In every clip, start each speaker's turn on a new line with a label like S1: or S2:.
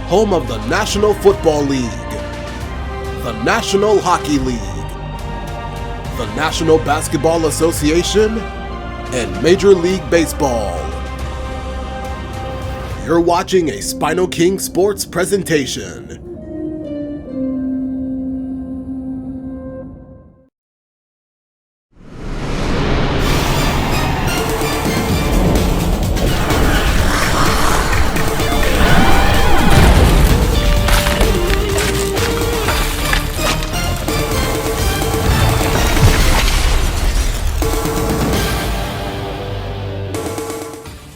S1: home of the National Football League, the National Hockey League, the National Basketball Association, and Major League Baseball. You're watching a SpinoKing Sports presentation.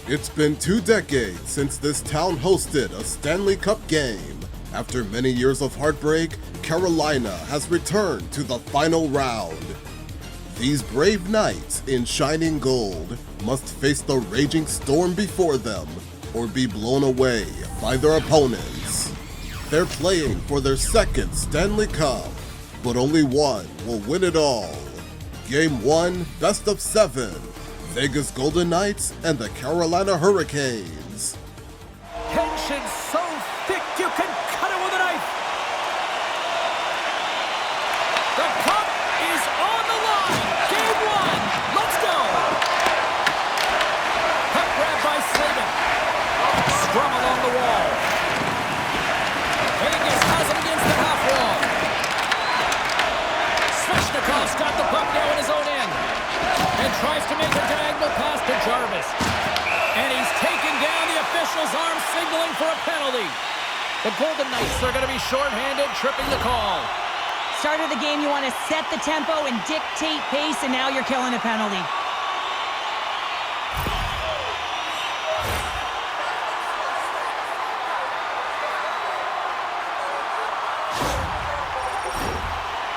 S1: It's been 2 decades since this town hosted a Stanley Cup game. After many years of heartbreak, Carolina has returned to the final round. These brave knights in shining gold must face the raging storm before them or be blown away by their opponents. They're playing for their second Stanley Cup, but only one will win it all. Game 1, best of 7. Vegas Golden Knights and the Carolina Hurricanes.
S2: Tension so thick you can cut it with a knife. The puck is on the line. Game 1. Let's go. Puck grab by Saban. Scrum along the wall. Vegas has it against the half wall. Svechnikov's got the puck now in his own end. And tries to make a diagonal pass to Jarvis. And he's taken down. The official's arm signaling for a penalty. The Golden Knights are going to be shorthanded, tripping the call.
S3: Start of the game, you want to set the tempo and dictate pace, and now you're killing a penalty.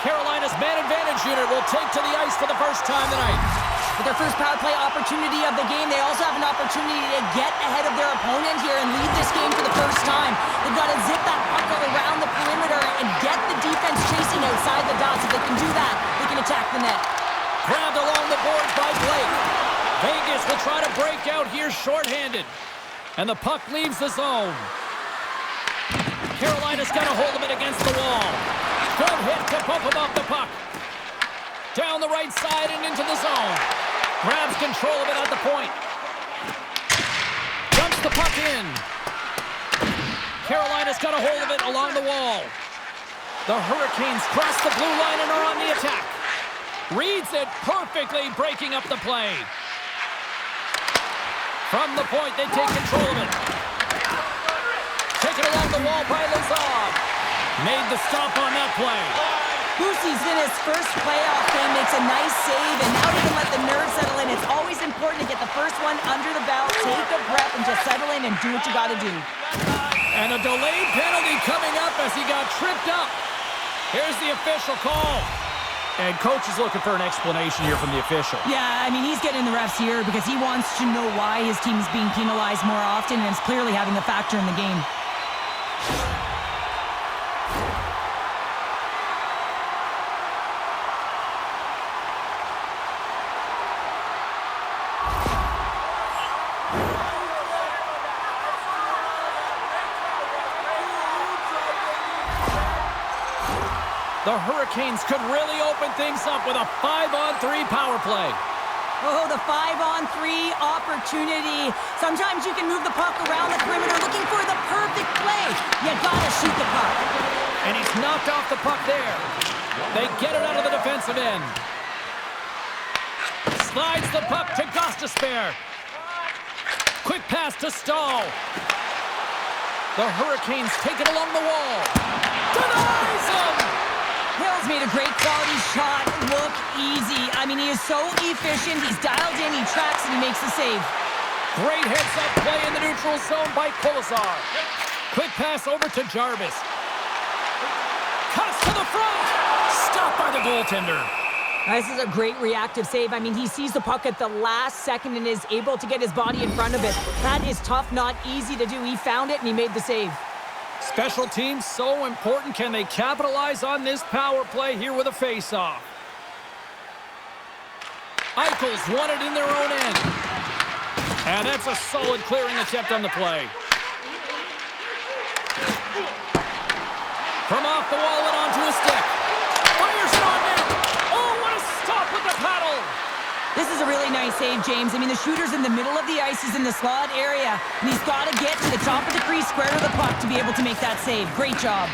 S2: Carolina's man advantage unit will take to the ice for the first time tonight.
S3: With their first power play opportunity of the game, they also have an opportunity to get ahead of their opponent here and lead this game for the first time. They've got to zip that puck around the perimeter and get the defense chasing outside the dots. If they can do that, they can attack the net.
S2: Grabbed along the boards by Blake. Vegas will try to break out here shorthanded. And the puck leaves the zone. Carolina's got a hold of it against the wall. Good hit to pump him off the puck. Down the right side and into the zone. Grabs control of it at the point. Dumps the puck in. Carolina's got a hold of it along the wall. The Hurricanes cross the blue line and are on the attack. Reads it perfectly, breaking up the play. From the point, they take control of it. Taken along the wall by Lazar. Made the stop on that play.
S3: Boosie's in his first playoff game, makes a nice save, and now he can let the nerves settle in. It's always important to get the first one under the belt, take a breath, and just settle in and do what you got to do.
S2: And a delayed penalty coming up as he got tripped up. Here's the official call. And coach is looking for an explanation here from the official.
S3: Yeah, I mean, he's getting the refs here because he wants to know why his team's being penalized more often, and it's clearly having a factor in the game.
S2: The Hurricanes could really open things up with a 5-on-3 power play.
S3: Oh, the 5-on-3 opportunity. Sometimes you can move the puck around the perimeter looking for the perfect play. You gotta shoot the puck.
S2: And he's knocked off the puck there. They get it out of the defensive end. Slides the puck to Gostisbehere. Quick pass to Stahl. The Hurricanes take it along the wall. Denies him!
S3: Hill's made a great quality shot look easy. I mean, he is so efficient. He's dialed in, he tracks, and he makes the save.
S2: Great heads-up play in the neutral zone by Kolesar. Quick pass over to Jarvis. Cuts to the front. Stopped by the goaltender.
S3: This is a great reactive save. I mean, he sees the puck at the last second and is able to get his body in front of it. That is tough, not easy to do. He found it, and he made the save.
S2: Special teams so important. Can they capitalize on this power play here with a face-off? Eichel's won it in their own end. And that's a solid clearing attempt on the play. From off the wall and onto a stick. Fires it on net. Oh, what a stop with the paddle.
S3: This is a really nice save, James. I mean, the shooter's in the middle of the ice. He's in the slot area, and he's got to get to the top of the crease square to the puck to be able to make that save. Great job.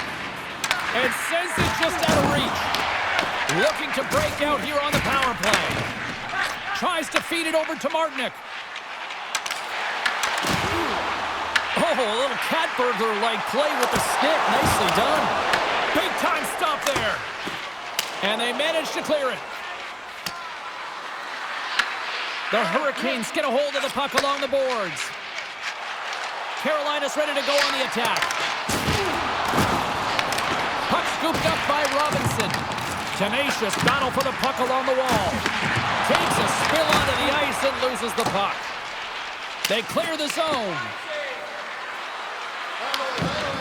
S2: And sends it just out of reach. Looking to break out here on the power play. Tries to feed it over to Martinick. Oh, a little cat burglar-like play with the stick. Nicely done. Big time stop there. And they managed to clear it. The Hurricanes get a hold of the puck along the boards. Carolina's ready to go on the attack. Puck scooped up by Robinson. Tenacious battle for the puck along the wall. Takes a spill onto the ice and loses the puck. They clear the zone.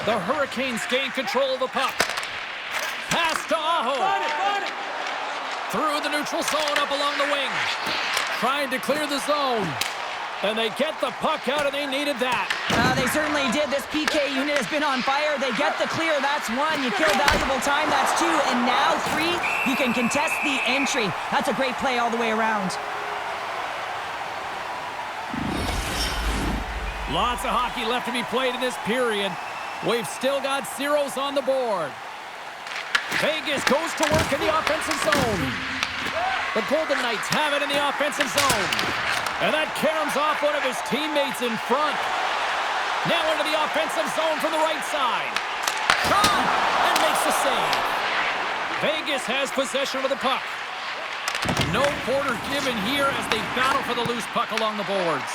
S2: The Hurricanes gain control of the puck. Pass to Aho. Through the neutral zone up along the wing. Trying to clear the zone. And they get the puck out, and they needed that.
S3: They certainly did. This PK unit has been on fire. They get the clear. That's one. You kill valuable time. That's two. And now three. You can contest the entry. That's a great play all the way around.
S2: Lots of hockey left to be played in this period. We've still got zeros on the board. Vegas goes to work in the offensive zone. The Golden Knights have it in the offensive zone. And that caroms off one of his teammates in front. Now into the offensive zone from the right side. Shot! And makes the save. Vegas has possession of the puck. No quarter given here as they battle for the loose puck along the boards.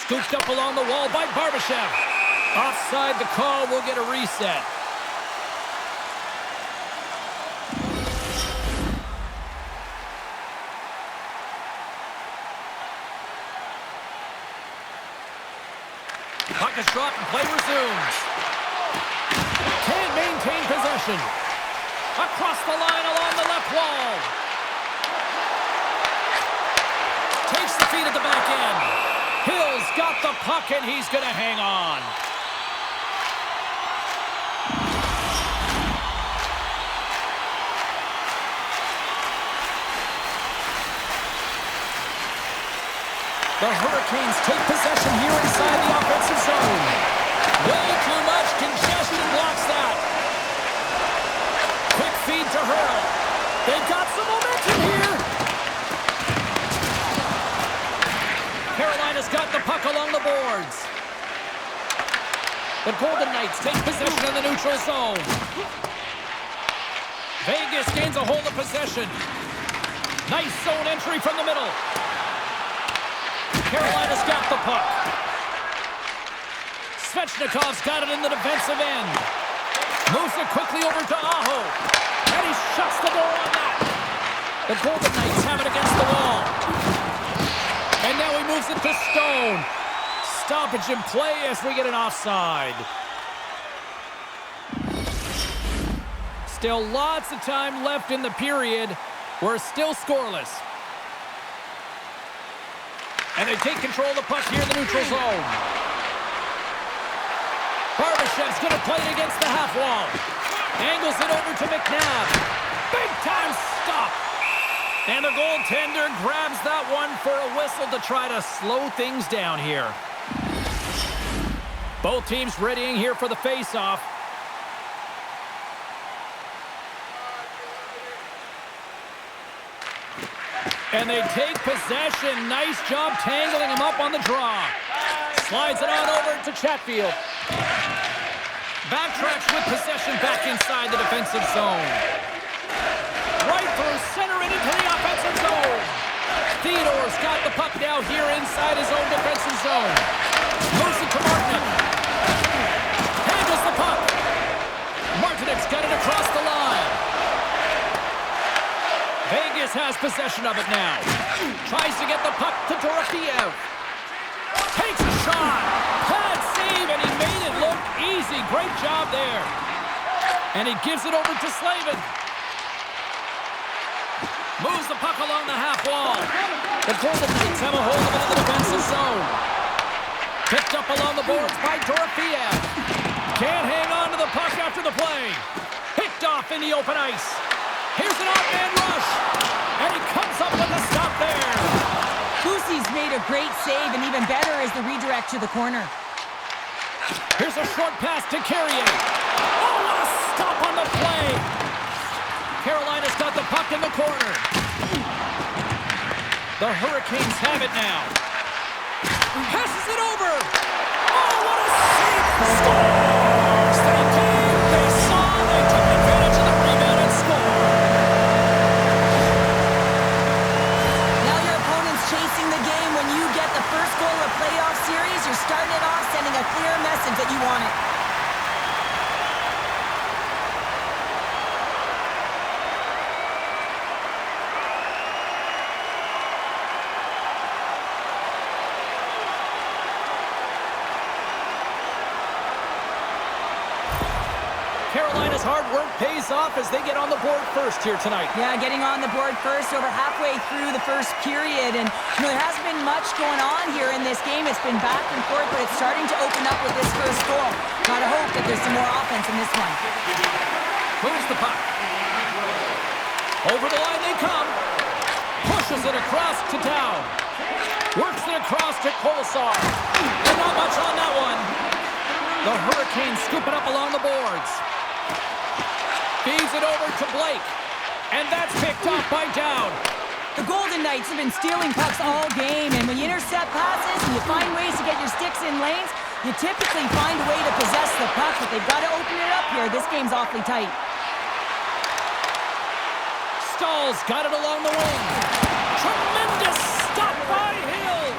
S2: Scooped up along the wall by Barbashev. Offside the call. Will get a reset. Puck is dropped and play resumes. Can't maintain possession. Across the line along the left wall. Takes the feed at the back end. Hill's got the puck and he's going to hang on. The Hurricanes take possession here inside the offensive zone. Way too much congestion blocks that. Quick feed to Hurl. They've got some momentum here. Carolina's got the puck along the boards. The Golden Knights take possession in the neutral zone. Vegas gains a hold of possession. Nice zone entry from the middle. Carolina's got the puck. Svechnikov's got it in the defensive end. Moves it quickly over to Aho. And he shuts the door on that. The Golden Knights have it against the wall. And now he moves it to Stone. Stoppage in play as we get an offside. Still lots of time left in the period. We're still scoreless. And they take control of the puck here in the neutral zone. Barbashev's going to play it against the half wall. Angles it over to McNabb. Big time stop. And the goaltender grabs that one for a whistle to try to slow things down here. Both teams readying here for the face-off. And they take possession. Nice job tangling him up on the draw. Slides it on over to Chatfield. Backtracks with possession back inside the defensive zone. Right through center and into the offensive zone. Theodore's got the puck now here inside his own defensive zone. Moves it to Martinick. Handles the puck. Martinick's got it across the line. Vegas has possession of it now. Tries to get the puck to Dorofeyev. Takes a shot. Pad save, and he made it look easy. Great job there. And he gives it over to Slavin. Moves the puck along the half wall. The Golden Knights have a hold of it in the defensive zone. Picked up along the boards by Dorofeyev. Can't hang on to the play. Picked off in the open ice. Here's an off-man rush. And he comes up with a stop there.
S3: Boosie's made a great save, and even better is the redirect to the corner.
S2: Here's a short pass to Carrier. Oh, what a stop on the play. Carolina's got the puck in the corner. The Hurricanes have it now. Passes it over. Oh, what a save and score! Stay deep. They saw, they took advantage of the rebound and scored.
S3: Now your opponent's chasing the game. When you get the first goal of a playoff series, you're starting it off sending a clear message that you want it.
S2: Carolina's hard work pays off as they get on the board first here tonight.
S3: Yeah, getting on the board first over halfway through the first period. And there hasn't been much going on here in this game. It's been back and forth, but it's starting to open up with this first goal. Gotta hope that there's some more offense in this one.
S2: Moves the puck. Over the line they come. Pushes it across to Down. Works it across to Kolesar. And not much on that one. The Hurricanes scoop it up along the boards. Feeds it over to Blake. And that's picked off by Down.
S3: The Golden Knights have been stealing pucks all game, and when you intercept passes and you find ways to get your sticks in lanes, you typically find a way to possess the puck, but they've got to open it up here. This game's awfully tight.
S2: Stahl's got it along the wing. Tremendous stop by Hill.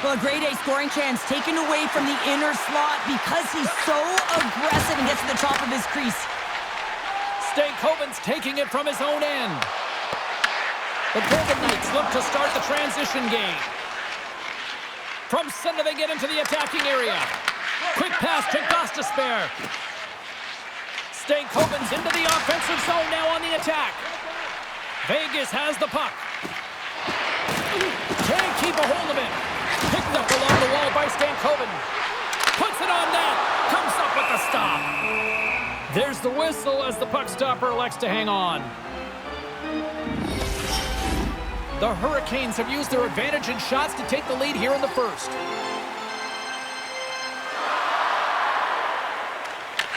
S3: Well, a grade A scoring chance taken away from the inner slot because he's so aggressive and gets to the top of his crease.
S2: Stankoven's taking it from his own end. The Golden Knights look to start the transition game. From center, they get into the attacking area. Quick pass to Gostisbehere. Stankoven's into the offensive zone now on the attack. Vegas has the puck. Can't keep a hold of it. Picked up along the wall by Stankoven. Puts it on net. Comes up with the stop. There's the whistle as the puck stopper elects to hang on. The Hurricanes have used their advantage in shots to take the lead here in the first.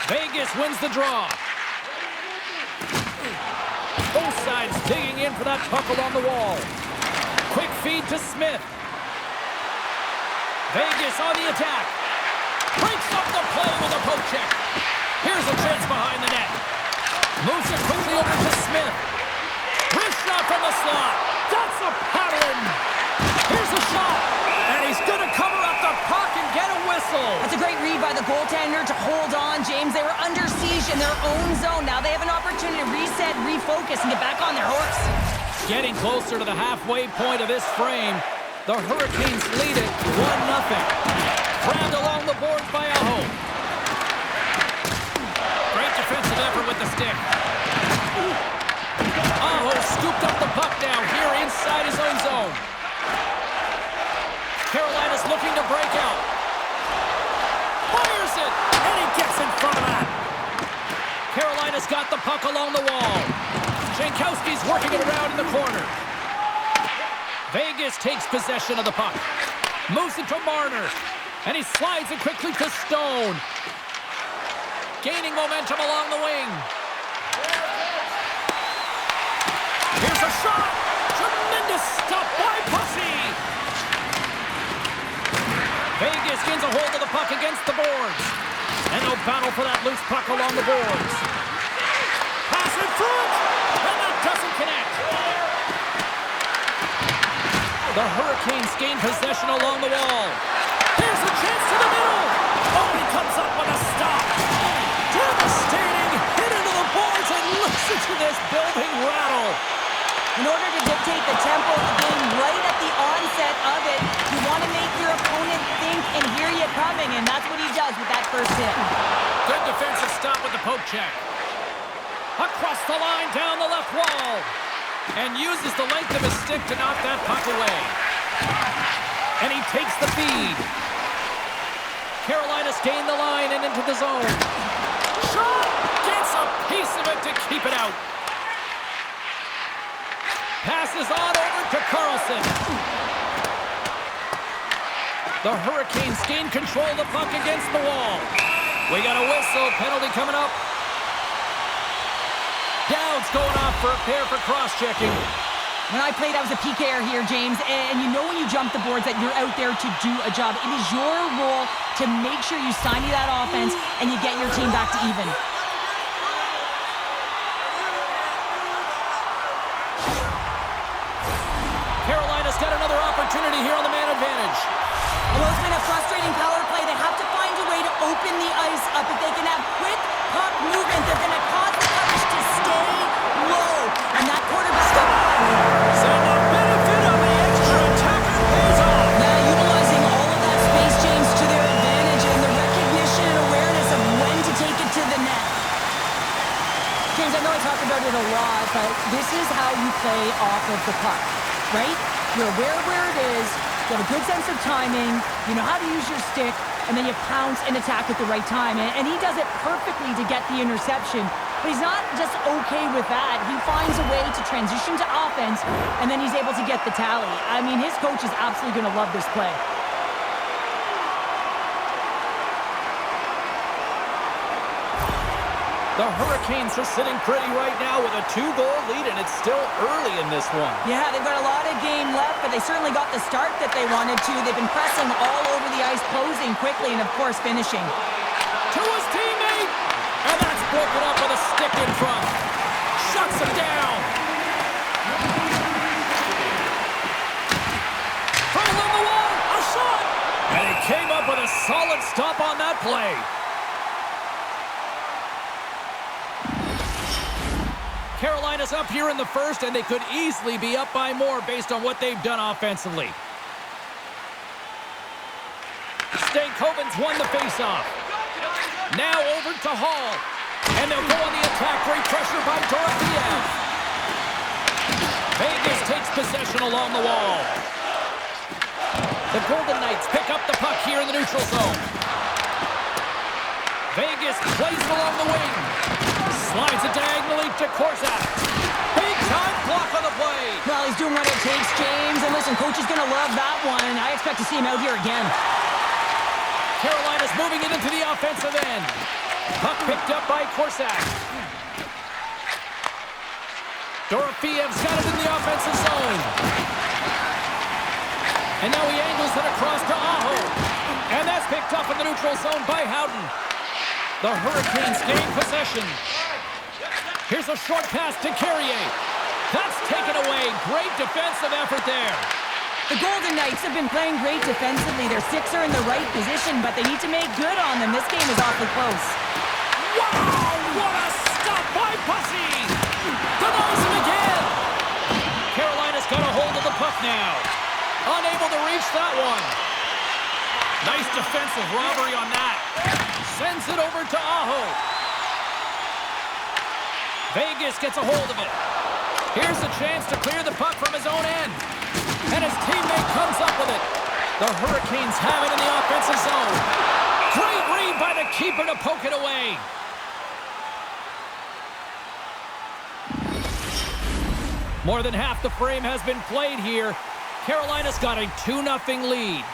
S2: Vegas wins the draw. Both sides digging in for that puck along the wall. Quick feed to Smith. Vegas on the attack. Breaks up the play with a poke check. Here's a chance behind the net. Moves it quickly over to Smith. Wrist shot from the slot. That's a pattern. Here's a shot. And he's going to cover up the puck and get a whistle.
S3: That's a great read by the goaltender to hold on, James. They were under siege in their own zone. Now they have an opportunity to reset, refocus, and get back on their horse.
S2: Getting closer to the halfway point of this frame. The Hurricanes lead it 1-0. Grabbed along the board by Aho. Great defensive effort with the stick. Aho scooped up the puck now here inside his own zone. Carolina's looking to break out. Fires it, and he gets in front of that. Carolina's got the puck along the wall. Jankowski's working it around in the corner. Vegas takes possession of the puck. Moves it to Marner. And he slides it quickly to Stone. Gaining momentum along the wing. Here's a shot. Tremendous stop by Pussy. Vegas gains a hold of the puck against the boards. And they'll battle for that loose puck along the boards. Pass in front. And that doesn't connect. The Hurricanes gain possession along the wall. Here's a chance to the middle. Oh, he comes up with a stop. Devastating hit into the boards, and listen to this building rattle.
S3: In order to dictate the tempo of the game right at the onset of it, you want to make your opponent think and hear you coming, and that's what he does with that first hit.
S2: Good defensive stop with the poke check. Across the line, down the left wall. And uses the length of his stick to knock that puck away. And he takes the feed. Carolina's gained the line and into the zone. Shot! Gets a piece of it to keep it out. Passes on over to Carlson. The Hurricanes gain control of the puck against the wall. We got a whistle. Penalty coming up. Dowd's going off for a pair for cross-checking.
S3: When I played, I was a PKer here, James, and you know when you jump the boards that you're out there to do a job. It is your role to make sure you stymie that offense and you get your team back to even.
S2: Carolina's got another opportunity here on the man advantage.
S3: Although it's been a frustrating power play, they have to find a way to open the ice up. If they can have quick puck movement, they're going to cause the coverage to stay low. And that quarterback...
S2: So the benefit of the extra attacker pays off.
S3: Yeah, utilizing all of that space, James, to their advantage and the recognition and awareness of when to take it to the net. James, I know I talk about it a lot, but this is how you play off of the puck, right? You're aware of where it is, you have a good sense of timing, you know how to use your stick, and then you pounce and attack at the right time. And he does it perfectly to get the interception. But he's not just okay with that. He finds a way to transition to offense, and then he's able to get the tally. I mean, his coach is absolutely going to love this play.
S2: The Hurricanes are sitting pretty right now with a 2-goal lead, and it's still early in this one.
S3: Yeah, they've got a lot of game left, but they certainly got the start that they wanted to. They've been pressing all over the ice, closing quickly, and, of course, finishing.
S2: To his teammate! And that's broken up with a stick in front. Shuts him down. From along the wall, a shot! And he came up with a solid stop on that play. Carolina's up here in the first, and they could easily be up by more based on what they've done offensively. Stankoven's won the faceoff. Now over to Hall. And they'll go on the attack. Great pressure by Dorofeev. Vegas takes possession along the wall. The Golden Knights pick up the puck here in the neutral zone. Vegas plays it along the wing. Slides it diagonally to Korczak. Big time block on the play.
S3: Well, he's doing what it takes, James. And listen, coach is going to love that one. I expect to see him out here again.
S2: Carolina's moving it into the offensive end. Puck picked up by Korczak. Dorofeev's got it in the offensive zone. And now he angles it across to Aho. And that's picked up in the neutral zone by Howden. The Hurricanes gain possession. Here's a short pass to Carrier. That's taken away. Great defensive effort there.
S3: The Golden Knights have been playing great defensively. Their sticks are in the right position, but they need to make good on them. This game is awfully close.
S2: Wow! What a stop by Bussy! Denies him again! Carolina's got a hold of the puck now. Unable to reach that one. Nice defensive robbery on that. Sends it over to Aho. Vegas gets a hold of it. Here's a chance to clear the puck from his own end. And his teammate comes up with it. The Hurricanes have it in the offensive zone. Great read by the keeper to poke it away. More than half the frame has been played here. Carolina's got a 2-0 lead.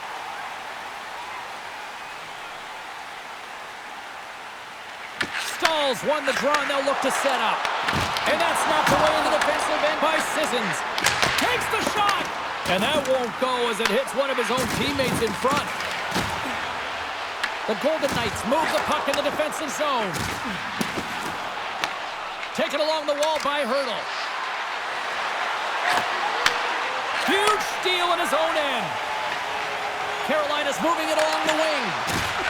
S2: Stahls won the draw, and they'll look to set up. And that's knocked away in the defensive end by Sissons. Takes the shot! And that won't go as it hits one of his own teammates in front. The Golden Knights move the puck in the defensive zone. Taken along the wall by Hertl. Huge steal in his own end. Carolina's moving it along the wing.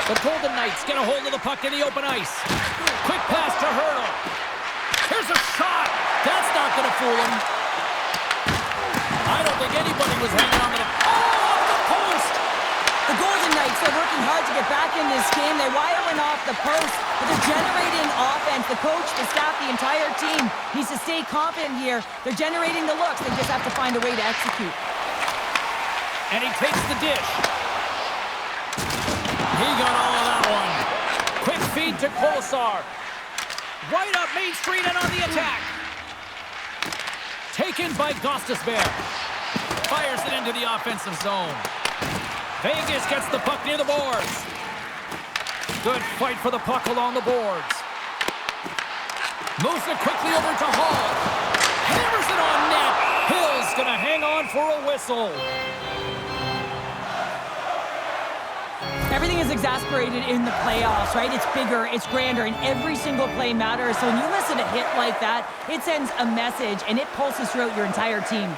S2: The Golden Knights get a hold of the puck in the open ice. Quick pass to Hertl. Here's a shot. That's not going to fool him. I don't think anybody was hanging on to the... Oh, the post!
S3: The Golden Knights are working hard to get back in this game. They're wiring off the post, but they're generating offense. The coach, the staff, the entire team needs to stay confident here. They're generating the looks. They just have to find a way to execute.
S2: And he takes the dish. He got all of that one. Quick feed to Kolesar. Right up Main Street and on the attack. Taken by Gostisbehere. Fires it into the offensive zone. Vegas gets the puck near the boards. Good fight for the puck along the boards. Moves it quickly over to Hall. Hammers it on net. Hill's going to hang on for a whistle.
S3: Everything is exasperated in the playoffs, right? It's bigger, it's grander, and every single play matters. So when you listen to a hit like that, it sends a message, and it pulses throughout your entire team.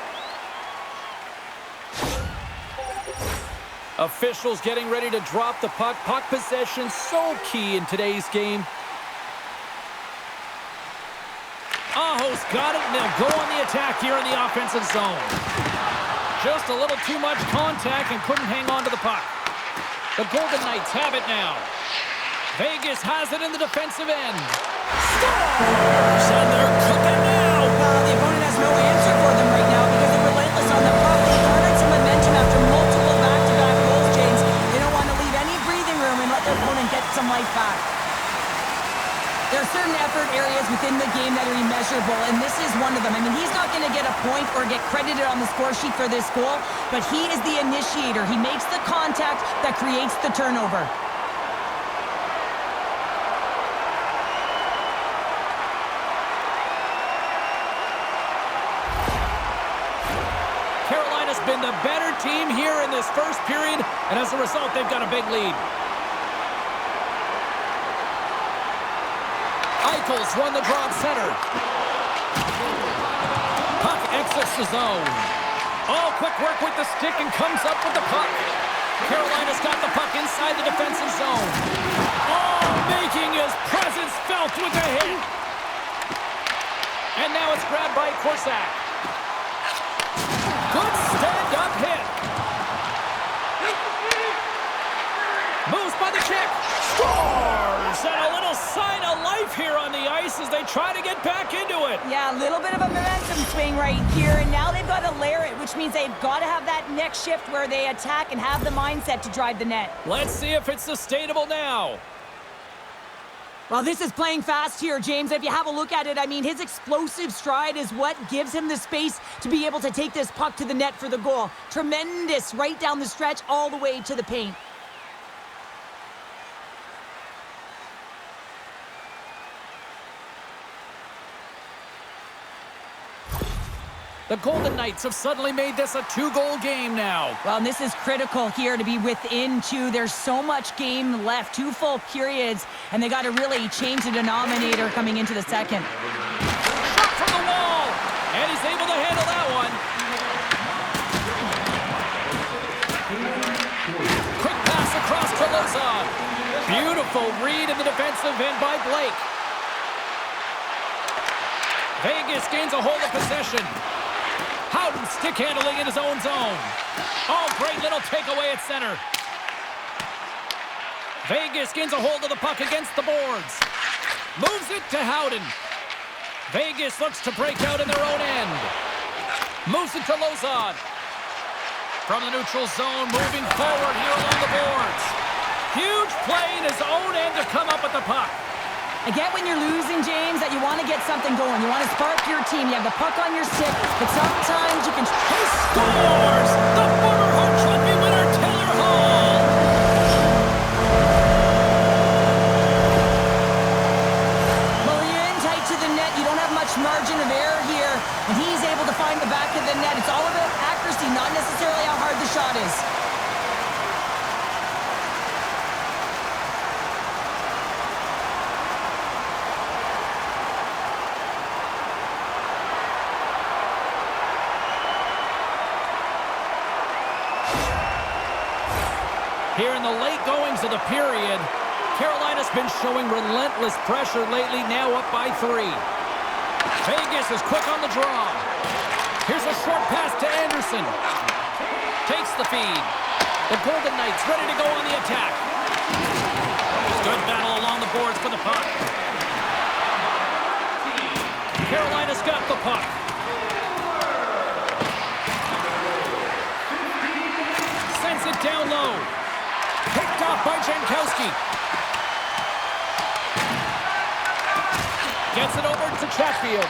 S2: Officials getting ready to drop the puck. Puck possession so key in today's game. Aho's got it, and they'll go on the attack here in the offensive zone. Just a little too much contact and couldn't hang on to the puck. The Golden Knights have it now. Vegas has it in the defensive end. Scores! And they're cooking now.
S3: The opponent has no answer for them right now because they're relentless on the puck. They garnered some momentum after multiple back-to-back goals, James. They don't want to leave any breathing room and let their opponent get some life back. There are certain effort areas within the game that are immeasurable, and this is one of them. I mean, he's not going to get a point or get credited on the score sheet for this goal, but he is the initiator. He makes the contact that creates the turnover.
S2: Carolina's been the better team here in this first period, and as a result, they've got a big lead. Eichel's won the draw at center. Puck exits the zone. Oh, quick work with the stick and comes up with the puck. Carolina's got the puck inside the defensive zone. Oh, making his presence felt with a hit. And now it's grabbed by Korsak. Good stand-up hit. Moves by the check. Scores! And a little sign of life here on the ice as they try to get back into it.
S3: Yeah, a little bit of a momentum swing right here, and now they've got to layer it, which means they've got to have that next shift where they attack and have the mindset to drive the net.
S2: Let's see if it's sustainable now.
S3: Well, this is playing fast here, James. If you have a look at it, I mean, his explosive stride is what gives him the space to be able to take this puck to the net for the goal. Tremendous right down the stretch all the way to the paint.
S2: The Golden Knights have suddenly made this a two-goal game now.
S3: Well, and this is critical here to be within two. There's so much game left, 2 full periods, and they got to really change the denominator coming into the second.
S2: Shot from the wall, and he's able to handle that one. Quick pass across to Lozon. Beautiful read in the defensive end by Blake. Vegas gains a hold of possession. Howden stick handling in his own zone. Oh, great little takeaway at center. Vegas gains a hold of the puck against the boards. Moves it to Howden. Vegas looks to break out in their own end. Moves it to Lozon. From the neutral zone, moving forward here along the boards. Huge play in his own end to come up with the puck.
S3: I get when you're losing, James, that you want to get something going. You want to spark your team. You have the puck on your stick, but sometimes you can...
S2: He scores! The former Hart Trophy winner, Taylor Hall!
S3: Well, when you're in tight to the net, you don't have much margin of error here, and he's able to find the back of the net. It's all about accuracy, not necessarily how hard the shot is.
S2: Here in the late goings of the period, Carolina's been showing relentless pressure lately, now up by 3. Vegas is quick on the draw. Here's a short pass to Anderson. Takes the feed. The Golden Knights ready to go on the attack. Good battle along the boards for the puck. Carolina's got the puck. Sends it down low. Picked off by Jankowski. Gets it over to Chatfield.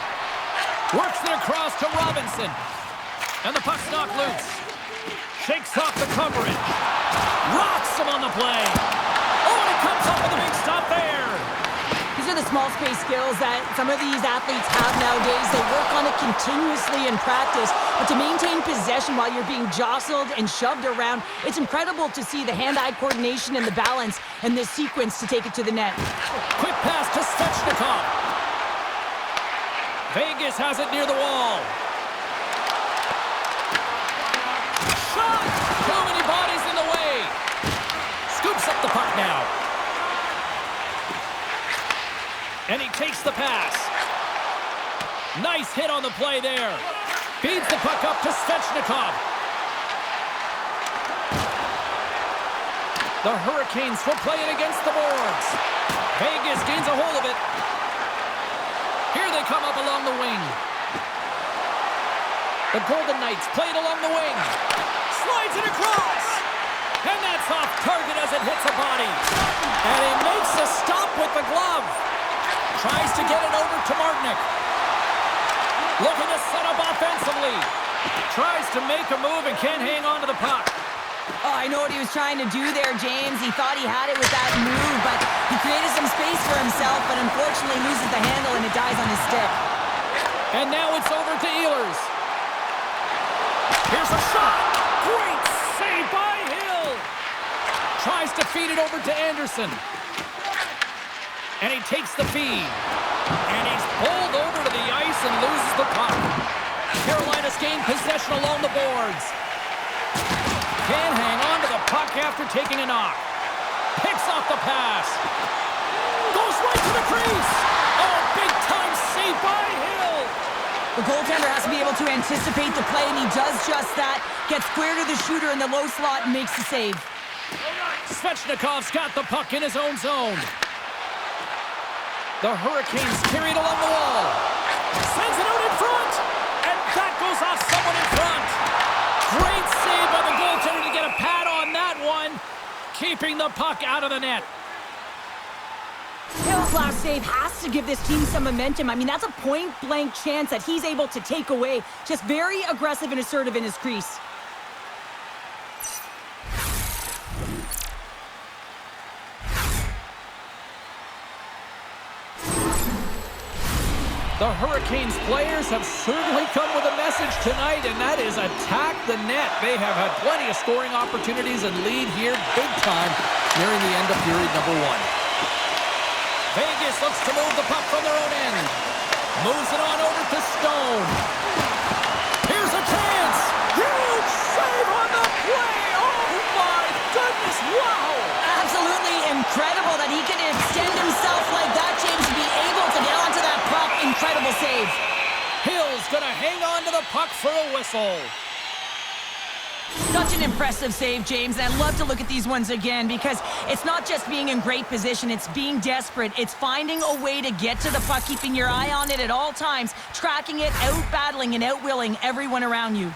S2: Works it across to Robinson. And the puck's knocked loose. Shakes off the coverage. Rocks him on the play. Oh, and it comes up with a big stop there.
S3: These are the small space skills that some of these athletes have nowadays. They work on it continuously in practice, but to maintain possession while you're being jostled and shoved around, it's incredible to see the hand-eye coordination and the balance in this sequence to take it to the net.
S2: Quick pass to Svechnikov. Vegas has it near the wall. Shot! Too many bodies in the way. Scoops up the puck now. And he takes the pass. Nice hit on the play there. Feeds the puck up to Svechnikov. The Hurricanes will play it against the boards. Vegas gains a hold of it. Here they come up along the wing. The Golden Knights play it along the wing. Slides it across. And that's off target as it hits a body. And he makes a stop with the glove. Tries to get it over to Martinick. Looking to set up offensively. Tries to make a move and can't hang on to the puck.
S3: Oh, I know what he was trying to do there, James. He thought he had it with that move, but he created some space for himself, but unfortunately loses the handle and it dies on his stick.
S2: And now it's over to Ehlers. Here's a shot. Great save by Hill. Tries to feed it over to Anderson. And he takes the feed. And he's pulled over to the ice and loses the puck. Carolina's gained possession along the boards. Can't hang on to the puck after taking a knock. Picks off the pass. Goes right to the crease. Oh, big-time save by Hill.
S3: The goaltender has to be able to anticipate the play, and he does just that. Gets square to the shooter in the low slot and makes the save.
S2: Svechnikov's got the puck in his own zone. The Hurricanes carry it along the wall. Sends it out in front. And that goes off someone in front. Great save by the goaltender to get a pad on that one. Keeping the puck out of the net.
S3: Hill's last save has to give this team some momentum. I mean, that's a point-blank chance that he's able to take away. Just very aggressive and assertive in his crease.
S2: The Hurricanes players have certainly come with a message tonight, and that is attack the net. They have had plenty of scoring opportunities and lead here big time nearing the end of period number one. Vegas looks to move the puck from their own end. Moves it on over to Stone. Here's a chance. Huge save on the play. Oh my goodness, wow.
S3: Absolutely incredible that he can extend himself like that, James, to be able to get onto that puck. Incredible save.
S2: Hill's gonna hang on to the puck for a whistle.
S3: Such an impressive save, James, and I'd love to look at these ones again because it's not just being in great position, it's being desperate. It's finding a way to get to the puck, keeping your eye on it at all times, tracking it, out-battling and out-willing everyone around you.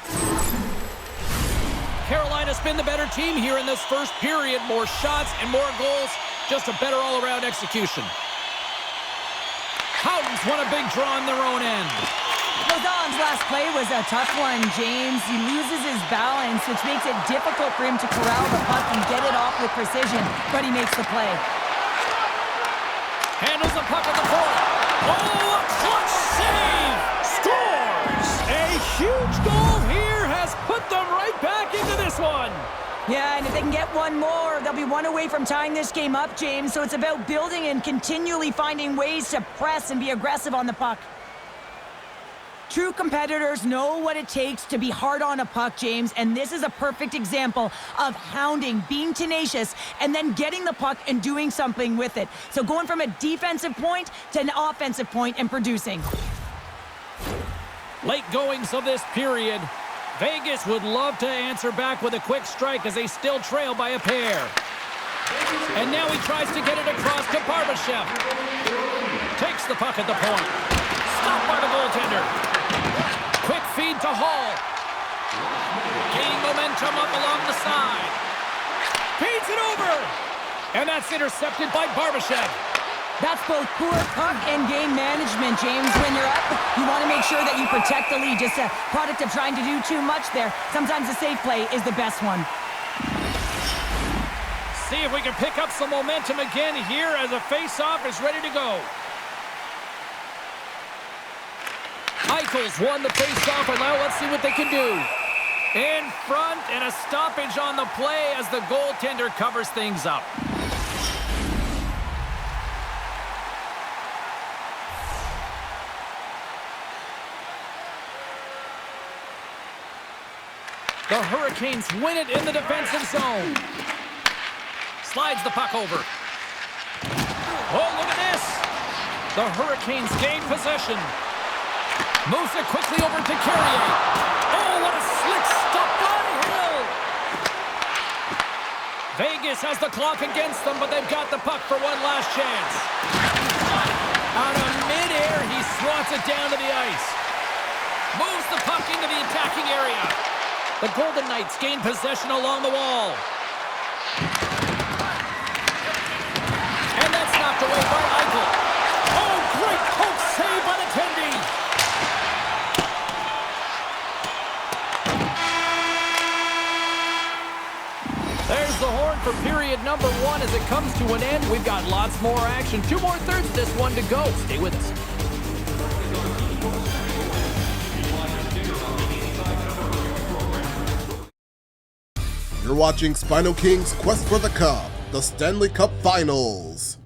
S2: Carolina's been the better team here in this first period. More shots and more goals. Just a better all-around execution. Houghton's won a big draw on their own end.
S3: Lauzon's last play was a tough one, James. He loses his balance, which makes it difficult for him to corral the puck and get it off with precision, but he makes the play.
S2: Handles the puck at the point. Oh, a clutch save! Scores! A huge goal here has put them right back into this one.
S3: Yeah, and if they can get one more, they'll be one away from tying this game up, James. So it's about building and continually finding ways to press and be aggressive on the puck. True competitors know what it takes to be hard on a puck, James, and this is a perfect example of hounding, being tenacious, and then getting the puck and doing something with it. So going from a defensive point to an offensive point and producing.
S2: Late goings of this period. Vegas would love to answer back with a quick strike as they still trail by a pair. And now he tries to get it across to Barbashev. Takes the puck at the point. Stopped by the goaltender. Quick feed to Hall. Gaining momentum up along the side. Feeds it over. And that's intercepted by Barbashev.
S3: That's both poor puck and game management, James. When you're up, you want to make sure that you protect the lead. Just a product of trying to do too much there. Sometimes the safe play is the best one.
S2: See if we can pick up some momentum again here as a face-off is ready to go. Eichel's won the face-off, and now let's see what they can do. In front, and a stoppage on the play as the goaltender covers things up. The Hurricanes win it in the defensive zone. Slides the puck over. Oh, look at this. The Hurricanes gain possession. Moves it quickly over to Carrier. Oh, what a slick stop by Hill. Vegas has the clock against them, but they've got the puck for one last chance. Out of midair, he swats it down to the ice. Moves the puck into the attacking area. The Golden Knights gain possession along the wall. And that's knocked away by Eichel. Oh, great poke save by the Tendy. There's the horn for period number 1 as it comes to an end. We've got lots more action. 2 more thirds of this one to go. Stay with us.
S1: You're watching SpinoKing's Quest for the Cup, the Stanley Cup Finals.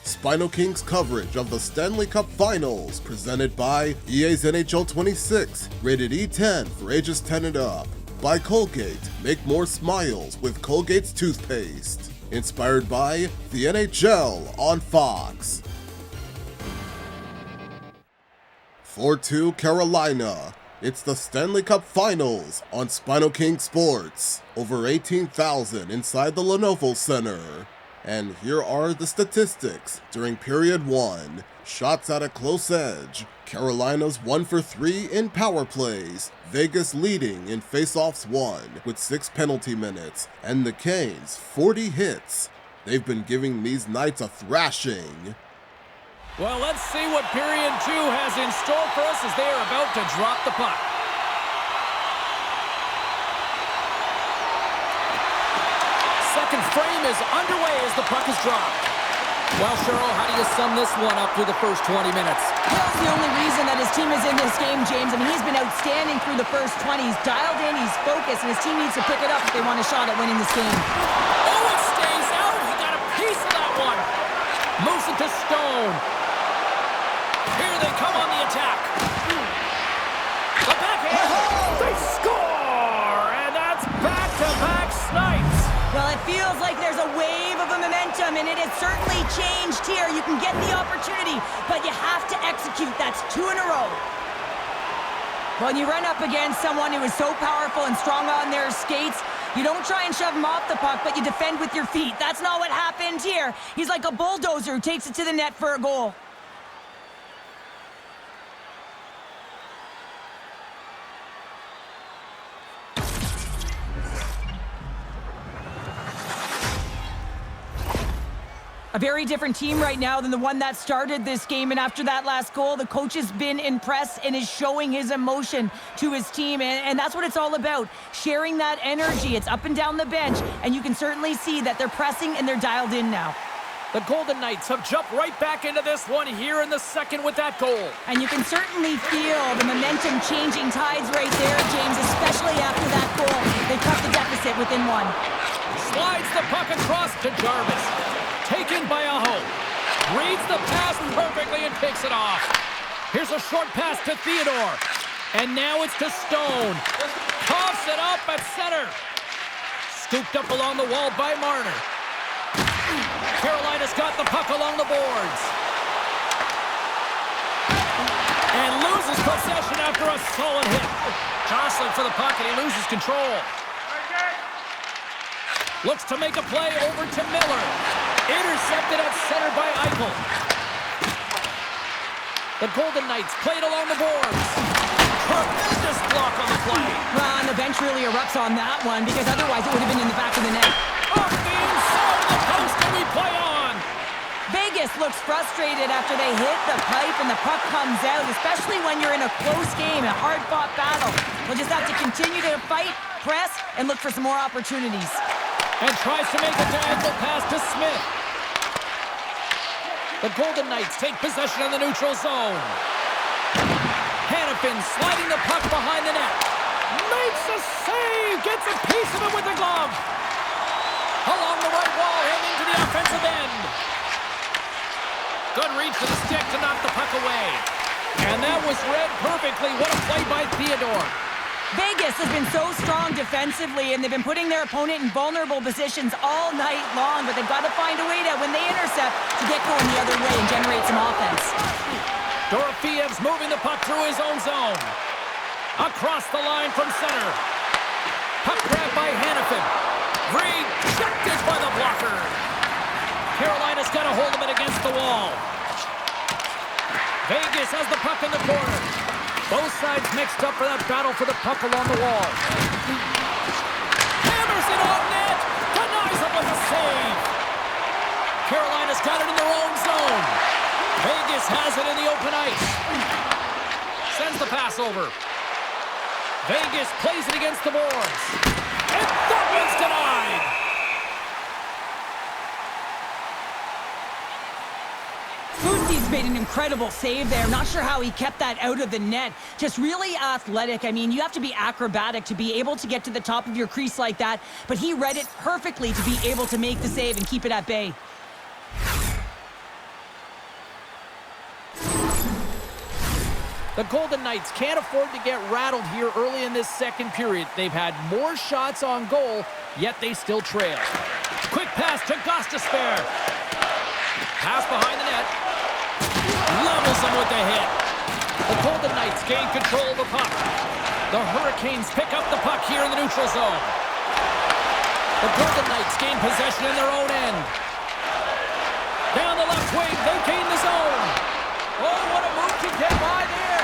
S1: SpinoKing's coverage of the Stanley Cup Finals, presented by EA's NHL 26, rated E10 for ages 10 and up. By Colgate, make more smiles with Colgate's toothpaste. Inspired by the NHL on Fox. 4-2 Carolina. It's the Stanley Cup Finals on SpinoKing Sports. Over 18,000 inside the Lenovo Center. And here are the statistics during period 1. Shots at a close edge. Carolina's 1 for 3 in power plays. Vegas leading in faceoffs 1 with 6 penalty minutes. And the Canes 40 hits. They've been giving these Knights a thrashing.
S2: Well, let's see what period 2 has in store for us as they are about to drop the puck. Second frame is underway as the puck is dropped. Well, Cheryl, how do you sum this one up through the first 20 minutes?
S3: Well, that's the only reason that his team is in this game, James. I mean, he's been outstanding through the first 20. He's dialed in, he's focused, and his team needs to pick it up if they want a shot at winning this game.
S2: Oh, it stays out. He got a piece of that one. Moves it to Stone. Here they come on the attack. The backhand. They score! And that's back-to-back snipes.
S3: Well, it feels like there's a wave of momentum, and it has certainly changed here. You can get the opportunity, but you have to execute. That's 2 in a row. When you run up against someone who is so powerful and strong on their skates, you don't try and shove him off the puck, but you defend with your feet. That's not what happened here. He's like a bulldozer who takes it to the net for a goal. A very different team right now than the one that started this game, and after that last goal, the coach has been impressed and is showing his emotion to his team, and that's what it's all about, sharing that energy. It's up and down the bench, and you can certainly see that they're pressing and they're dialed in now.
S2: The Golden Knights have jumped right back into this one here in the second with that goal.
S3: And you can certainly feel the momentum changing tides right there, James, especially after that goal. They cut the deficit within 1.
S2: Slides the puck across to Jarvis. Taken by Aho. Reads the pass perfectly and picks it off. Here's a short pass to Theodore. And now it's to Stone. Coughs it up at center. Scooped up along the wall by Marner. Carolina's got the puck along the boards. And loses possession after a solid hit. Jostling for the puck and he loses control. Looks to make a play over to Miller. Intercepted at center by Eichel. The Golden Knights played along the boards. Tremendous block on the play.
S3: Well, and the bench really erupts on that one because otherwise it would have been in the back of the net.
S2: Off the inside of the post and we play
S3: Vegas looks frustrated after they hit the pipe and the puck comes out, especially when you're in a close game, a hard-fought battle. We'll just have to continue to fight, press, and look for some more opportunities.
S2: And tries to make a diagonal pass to Smith. The Golden Knights take possession of the neutral zone. Hanifin sliding the puck behind the net. Makes a save! Gets a piece of it with the glove. Along the right wall and into the offensive end. Good reach for the stick to knock the puck away. And that was read perfectly. What a play by Theodore.
S3: Vegas has been so strong defensively, and they've been putting their opponent in vulnerable positions all night long, but they've got to find a way to, when they intercept, to get going the other way and generate some offense.
S2: Dorofiev's moving the puck through his own zone. Across the line from center. Puck grab by Hanifin. Rejected by the blocker. Carolina's got a hold of it against the wall. Vegas has the puck in the corner. Both sides mixed up for that battle for the puck along the wall. Hammers it on net. Denies it with a save. Carolina's got it in their own zone. Vegas has it in the open ice. Sends the pass over. Vegas plays it against the boards. And that one's denied.
S3: Boosie's made an incredible save there. Not sure how he kept that out of the net. Just really athletic. I mean, you have to be acrobatic to be able to get to the top of your crease like that, but he read it perfectly to be able to make the save and keep it at bay.
S2: The Golden Knights can't afford to get rattled here early in this second period. They've had more shots on goal, yet they still trail. Quick pass to Gostisbehere. Pass behind the net. Levels them with the hit. The Golden Knights gain control of the puck. The Hurricanes pick up the puck here in the neutral zone. The Golden Knights gain possession in their own end. Down the left wing, they gain the zone. Oh, what a move to get by there.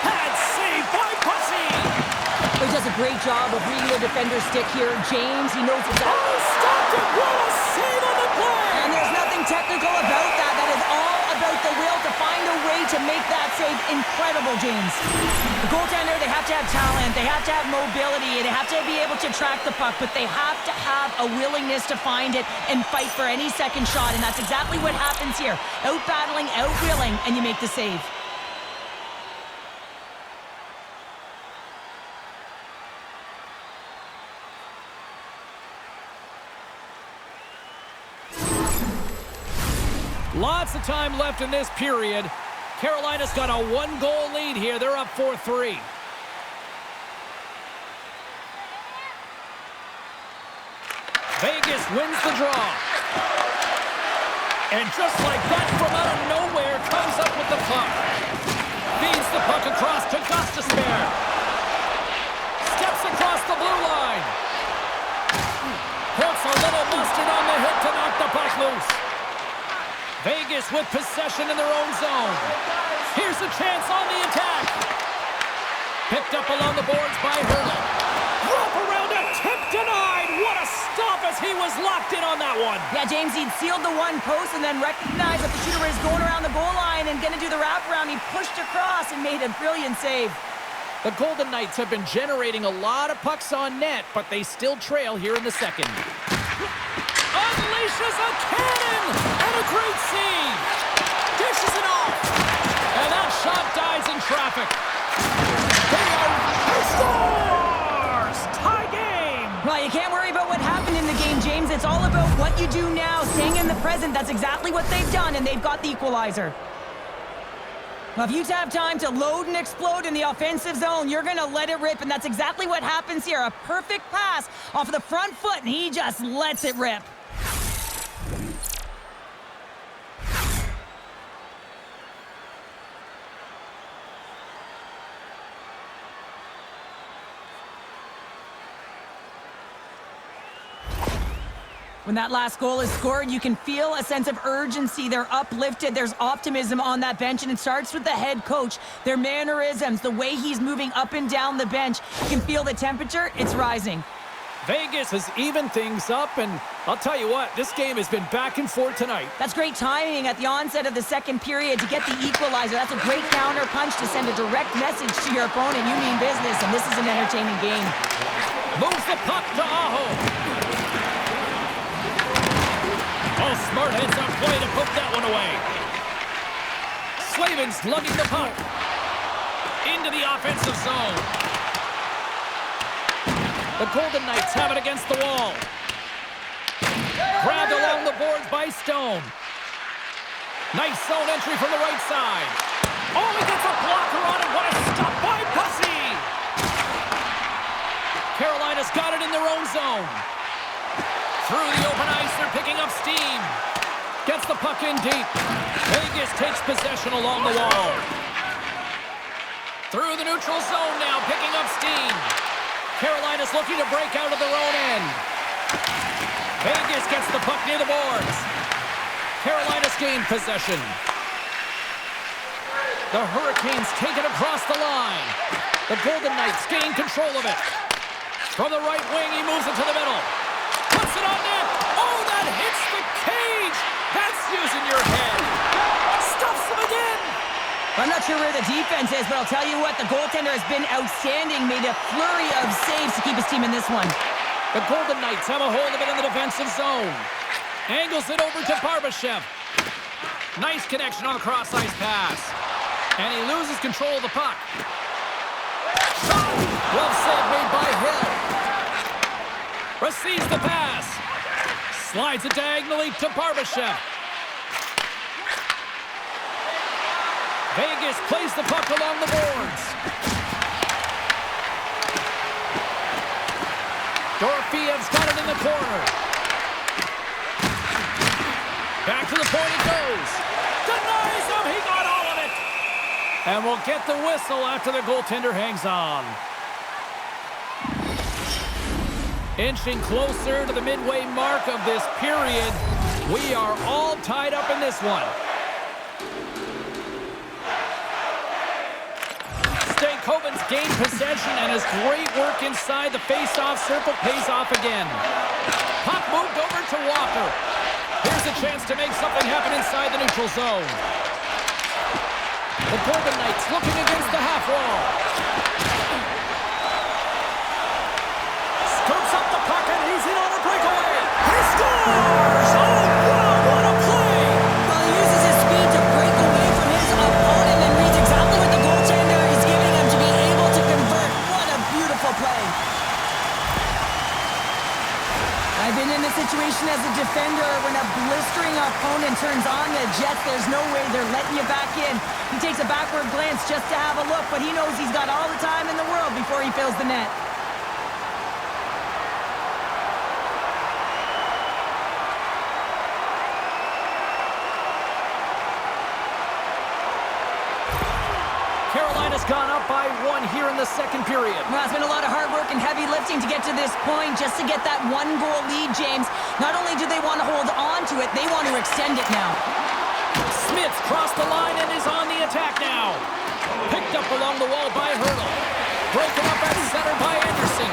S2: Had saved by Pussy.
S3: He does a great job of reading the defender's stick here. James, he knows exactly.
S2: Oh, stopped it. What a save on the play.
S3: And there's nothing technical about that. That is all about the will to find a way to make that save. Incredible, James. The goaltender, they have to have talent. They have to have mobility. They have to be able to track the puck, but they have to have a willingness to find it and fight for any second shot. And that's exactly what happens here. Out-battling, out-willing, and you make the save.
S2: Lots of time left in this period. Carolina's got a one-goal lead here. They're up 4-3. Vegas wins the draw. And just like that, from out of nowhere, comes up with the puck. Feeds the puck across to Gostisbehere. Steps across the blue line. Puts a little mustard on the hit to knock the puck loose. Vegas with possession in their own zone. Here's a chance on the attack. Picked up along the boards by Hurley. Wrap around a tip denied. What a stop as he was locked in on that one.
S3: Yeah, James, he'd sealed the one post and then recognized that the shooter was going around the goal line and going to do the wraparound. He pushed across and made a brilliant save.
S2: The Golden Knights have been generating a lot of pucks on net, but they still trail here in the second. Unleashes a cannon and a great save. Dishes it off. And that shot dies in traffic. Scores! Tie game!
S3: Well, you can't worry about what happened in the game, James. It's all about what you do now, staying in the present. That's exactly what they've done, and they've got the equalizer. Well, if you have time to load and explode in the offensive zone, you're going to let it rip, and that's exactly what happens here. A perfect pass off of the front foot, and he just lets it rip. When that last goal is scored, you can feel a sense of urgency. They're uplifted. There's optimism on that bench, and it starts with the head coach. Their mannerisms, the way he's moving up and down the bench. You can feel the temperature. It's rising.
S2: Vegas has evened things up, and I'll tell you what, this game has been back and forth tonight.
S3: That's great timing at the onset of the second period to get the equalizer. That's a great counter punch to send a direct message to your opponent. You mean business, and this is an entertaining game.
S2: Moves the puck to Aho. Oh, smart heads-up play to poke that one away. Slavin's lugging the puck into the offensive zone. The Golden Knights have it against the wall. Grabbed along the boards by Stone. Nice zone entry from the right side. Oh, he gets a blocker on it. What a stop by Bussy. Carolina's got it in their own zone. Through the open ice, they're picking up steam. Gets the puck in deep. Vegas takes possession along the wall. Through the neutral zone now, picking up steam. Carolina's looking to break out of their own end. Vegas gets the puck near the boards. Carolina's gained possession. The Hurricanes take it across the line. The Golden Knights gain control of it. From the right wing, he moves it to the middle. Puts it on net. Oh, that hits the cage. That's using your head. Stuffs him again.
S3: I'm not sure where the defense is, but I'll tell you what, the goaltender has been outstanding. Made a flurry of saves to keep his team in this one.
S2: The Golden Knights have a hold of it in the defensive zone. Angles it over to Barbashev. Nice connection on a cross-ice pass. And he loses control of the puck. Shot! Glove save made by Hill. Receives the pass. Slides it diagonally to Barbashev. Vegas plays the puck along the boards. Dorfiev's got it in the corner. Back to the point it goes. Denies him. He got all of it. And we'll get the whistle after the goaltender hangs on. Inching closer to the midway mark of this period. We are all tied up in this one. Stankoven's gained possession, and his great work inside the face-off circle pays off again. Puck moved over to Walker. Here's a chance to make something happen inside the neutral zone. The Golden Knights looking against the half wall. Scoops up the puck, and he's in on a breakaway. He scores! Oh, wow, what a play!
S3: Well, he uses his speed to break away from his opponent and reads exactly what the goaltender is giving him to be able to convert. What a beautiful play. I've been in a situation as a defender when a blistering opponent turns on the Jets. There's no way they're letting you back in. He takes a backward glance just to have a look, but he knows he's got all the time in the world before he fills the net.
S2: Carolina's gone up by 1 here in the second period.
S3: Well, it's been a lot of hard work and heavy lifting to get to this point, just to get that 1-goal lead, James. Not only do they want to hold on to it, they want to extend it now.
S2: Smith's crossed the line and is on the attack now. Picked up along the wall by Hurdle. Broken up at center by Anderson.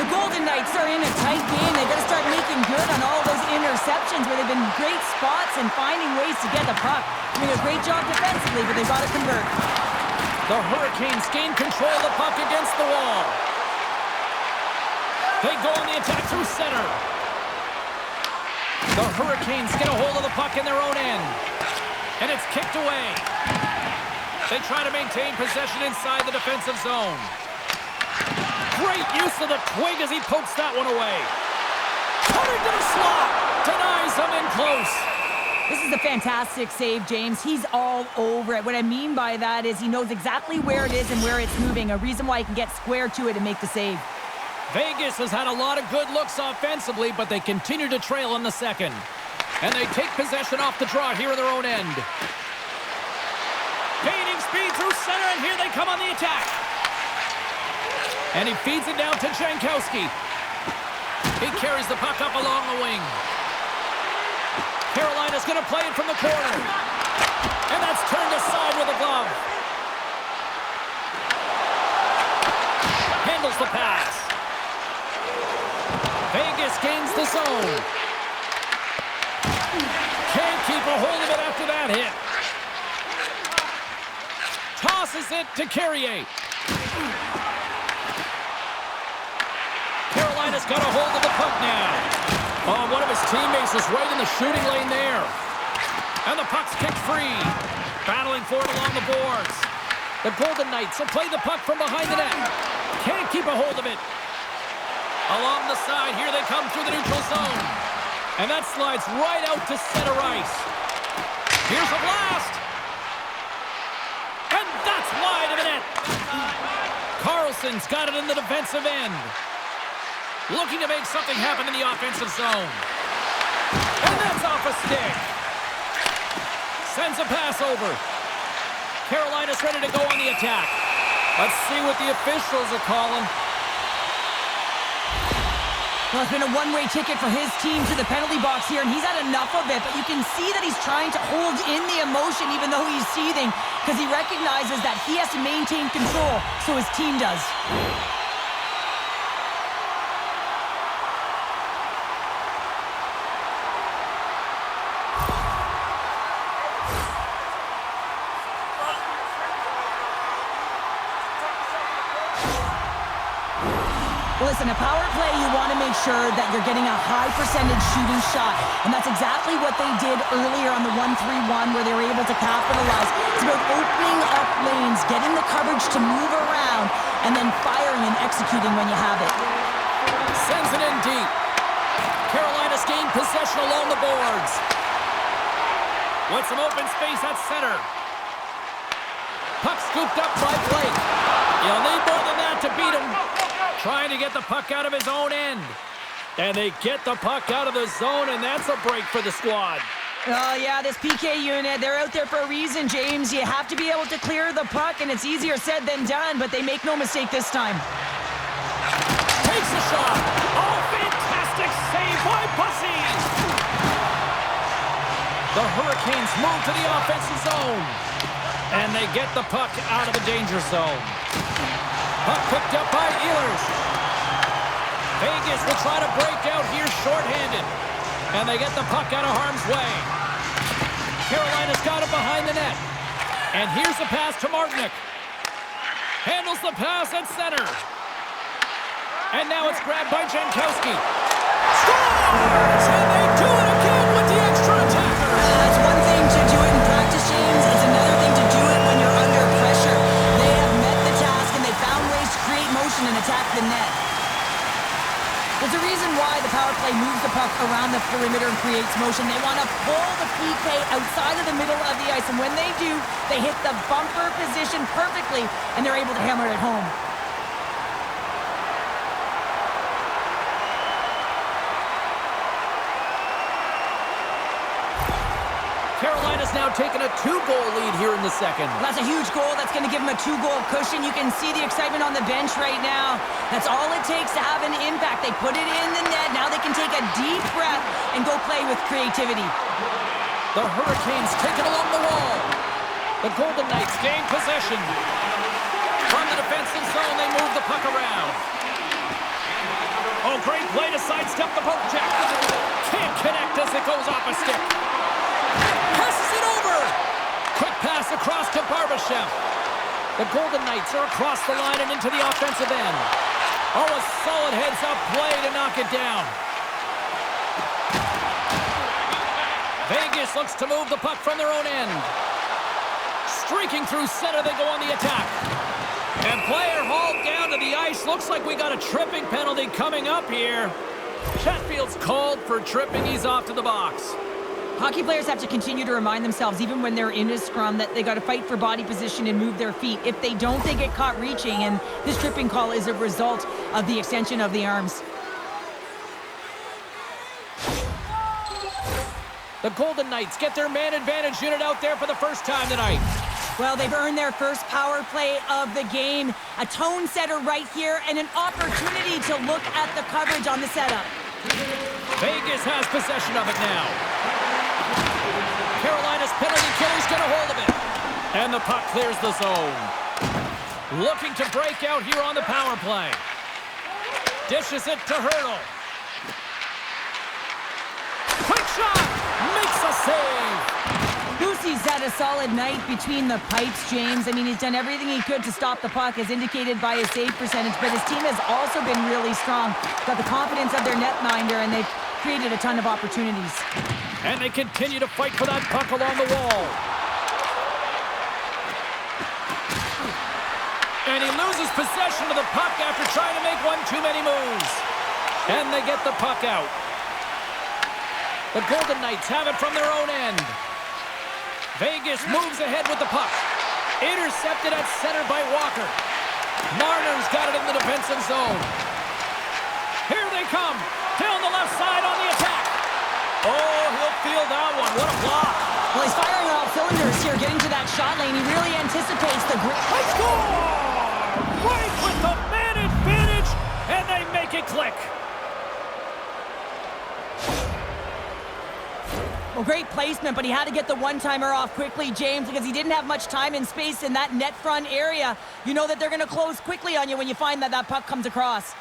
S3: The Golden Knights are in a tight game. They've got to start making good on all those interceptions where they've been great spots and finding ways to get the puck. Doing a great job defensively, but they've got to convert.
S2: The Hurricanes gain control of the puck against the wall. They go on the attack through center. The Hurricanes get a hold of the puck in their own end. And it's kicked away. They try to maintain possession inside the defensive zone. Great use of the twig as he pokes that one away. Cutting to the slot. Denies him in close.
S3: This is a fantastic save, James. He's all over it. What I mean by that is he knows exactly where it is and where it's moving. A reason why he can get square to it and make the save.
S2: Vegas has had a lot of good looks offensively, but they continue to trail in the second. And they take possession off the draw here in their own end. Gaining speed through center, and here they come on the attack. And he feeds it down to Jankowski. He carries the puck up along the wing. Carolina's going to play it from the corner. And that's turned aside with a glove. Handles the pass. Vegas gains the zone. Passes it to Carrier. Carolina's got a hold of the puck now. Oh, one of his teammates is right in the shooting lane there. And the puck's kicked free. Battling for it along the boards. The Golden Knights will play the puck from behind the net. Can't keep a hold of it. Along the side, here they come through the neutral zone. And that slides right out to center ice. Here's a blast. And that's wide of the net. Carlson's got it in the defensive end. Looking to make something happen in the offensive zone. And that's off a stick. Sends a pass over. Carolina's ready to go on the attack. Let's see what the officials are calling.
S3: Well, it's been a one-way ticket for his team to the penalty box here, and he's had enough of it, but you can see that he's trying to hold in the emotion even though he's seething, because he recognizes that he has to maintain control, so his team does. Listen, a power play, you want to make sure that you're getting a high percentage shooting shot. And that's exactly what they did earlier on the 1-3-1 where they were able to capitalize. It's about opening up lanes, getting the coverage to move around, and then firing and executing when you have it.
S2: Sends it in deep. Carolina's gained possession along the boards. With some open space at center. Puck scooped up by Blake. You'll need more than that to beat him. Trying to get the puck out of his own end. And they get the puck out of the zone, and that's a break for the squad.
S3: Oh, yeah, this PK unit, they're out there for a reason, James. You have to be able to clear the puck, and it's easier said than done, but they make no mistake this time.
S2: Takes a shot. Oh, fantastic save by Bussy. The Hurricanes move to the offensive zone. And they get the puck out of the danger zone. Puck picked up by Ehlers. Vegas will try to break out here shorthanded. And they get the puck out of harm's way. Carolina's got it behind the net. And here's the pass to Martinick. Handles the pass at center. And now it's grabbed by Jankowski. Scores! And they do it again with the extra attacker.
S3: That's one thing to do it in practice, James. It's another thing to do it when you're under pressure. They have met the task, and they found ways to create motion and attack the net. There's a reason why the power play moves the puck around the perimeter and creates motion. They want to pull the PK outside of the middle of the ice, and when they do, they hit the bumper position perfectly, and they're able to hammer it home.
S2: Carolina's now taken a 2-goal lead here in the second.
S3: That's a huge goal. That's going to give them a 2-goal cushion. You can see the excitement on the bench right now. That's all it takes to have an impact. They put it in the net. Now they can take a deep breath and go play with creativity.
S2: The Hurricanes take it along the wall. The Golden Knights gain possession. From the defensive zone, they move the puck around. Oh, great play to sidestep the poke check. Can't connect as it goes off a stick. Passes it over. Quick pass across to Barbashev. The Golden Knights are across the line and into the offensive end. Oh, a solid heads-up play to knock it down. Vegas looks to move the puck from their own end. Streaking through center, they go on the attack. And player hauled down to the ice. Looks like we got a tripping penalty coming up here. Chatfield's called for tripping. He's off to the box.
S3: Hockey players have to continue to remind themselves, even when they're in a scrum, that they got to fight for body position and move their feet. If they don't, they get caught reaching, and this tripping call is a result of the extension of the arms.
S2: The Golden Knights get their man advantage unit out there for the first time tonight.
S3: Well, they've earned their first power play of the game. A tone setter right here, and an opportunity to look at the coverage on the setup.
S2: Vegas has possession of it now. Carolina's penalty killer's get a hold of it. And the puck clears the zone. Looking to break out here on the power play. Dishes it to Hurdle. Quick shot! Makes a save!
S3: Bussy's had had a solid night between the pipes, James. I mean, he's done everything he could to stop the puck, as indicated by his save percentage, but his team has also been really strong. Got the confidence of their netminder, and they've created a ton of opportunities.
S2: And they continue to fight for that puck along the wall. And he loses possession of the puck after trying to make one too many moves. And they get the puck out. The Golden Knights have it from their own end. Vegas moves ahead with the puck. Intercepted at center by Walker. Marner's got it in the defensive zone. Here they come. Down the left side on the attack. Oh, he'll feel that one. What a block.
S3: Well, he's firing on all cylinders here, getting to that shot lane. He really anticipates the
S2: They score! Right with the man advantage, and they make it click.
S3: Well, great placement, but he had to get the one-timer off quickly, James, because he didn't have much time and space in that net front area. You know that they're going to close quickly on you when you find that puck comes across.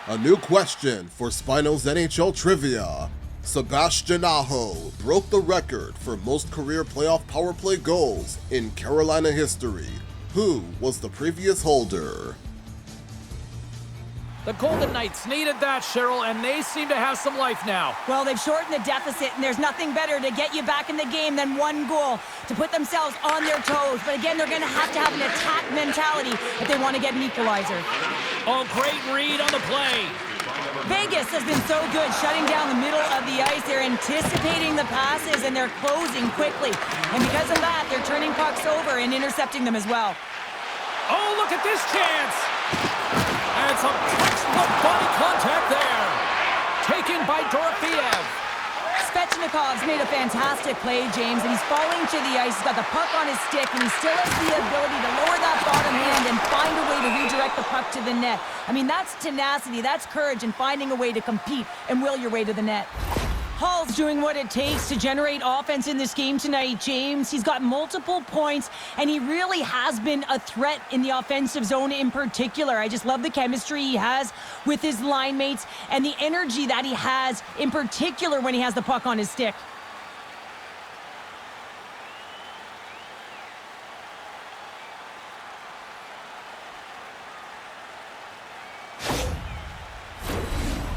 S1: A new question for Spino's NHL Trivia. Sebastian Aho broke the record for most career playoff power play goals in Carolina history. Who was the previous holder?
S2: The Golden Knights needed that, Cheryl, and they seem to have some life now.
S3: Well, they've shortened the deficit, and there's nothing better to get you back in the game than one goal to put themselves on their toes. But again, they're going to have an attack mentality if they want to get an equalizer.
S2: Oh, great read on the play.
S3: Vegas has been so good shutting down the middle of the ice. They're anticipating the passes, and they're closing quickly. And because of that, they're turning pucks over and intercepting them as well.
S2: Oh, look at this chance. And some textbook body contact there. Taken by Dorofeev.
S3: Svechnikov's made a fantastic play, James, and he's falling to the ice. He's got the puck on his stick, and he still has the ability to lower that bottom hand and find a way to redirect the puck to the net. I mean, that's tenacity, that's courage, and finding a way to compete and will your way to the net. Hall's doing what it takes to generate offense in this game tonight, James. He's got multiple points, and he really has been a threat in the offensive zone in particular. I just love the chemistry he has with his line mates and the energy that he has in particular when he has the puck on his stick.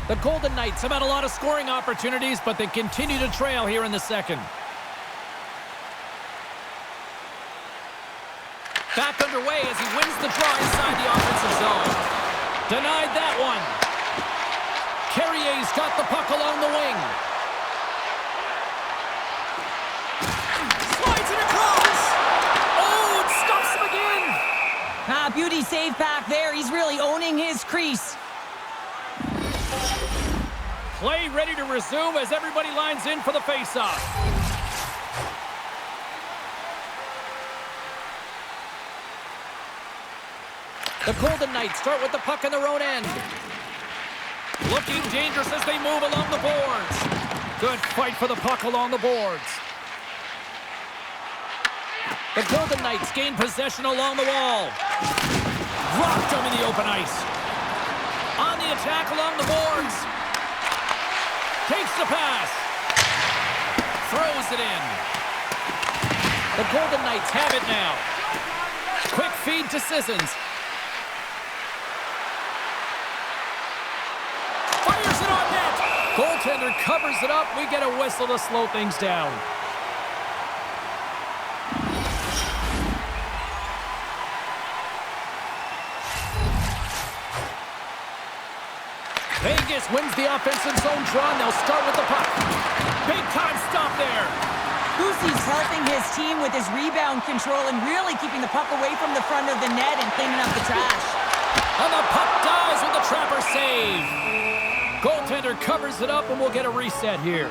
S2: The Golden Knights have had a lot of scoring opportunities, but they continue to trail here in the second. Back underway as he wins the draw inside the offensive zone. Denied that one. Carrier's got the puck along the wing. Slides it across. Oh, it stops him again.
S3: Beauty save back there. He's really owning his crease.
S2: Play ready to resume as everybody lines in for the faceoff. The Golden Knights start with the puck in their own end. Looking dangerous as they move along the boards. Good fight for the puck along the boards. The Golden Knights gain possession along the wall. Rocked them in the open ice. On the attack along the boards. Takes the pass. Throws it in. The Golden Knights have it now. Quick feed to Sissons. Fires it on net. Goaltender covers it up. We get a whistle to slow things down. Vegas wins the offensive zone draw, and they'll start with the puck. Big time stop there.
S3: Boosie's helping his team with his rebound control and really keeping the puck away from the front of the net and cleaning up the trash.
S2: And the puck dies with the Trapper save. Goaltender covers it up, and we'll get a reset here.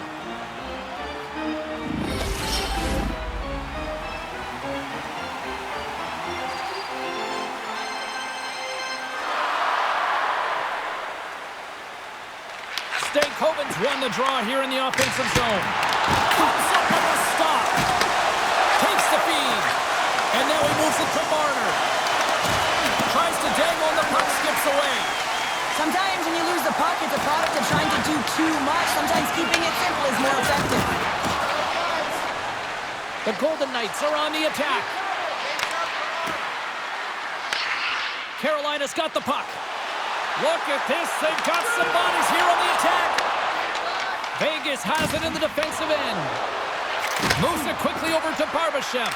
S2: Stankoven's won the draw here in the offensive zone. Comes up with a stop. Takes the feed. And now he moves it to Marner. gets away.
S3: Sometimes when you lose the puck, it's a product of trying to do too much. Sometimes keeping it simple is more effective.
S2: The Golden Knights are on the attack. Carolina's got the puck. Look at this. They've got some bodies here on the attack. Vegas has it in the defensive end. Moves it quickly over to Barbashev.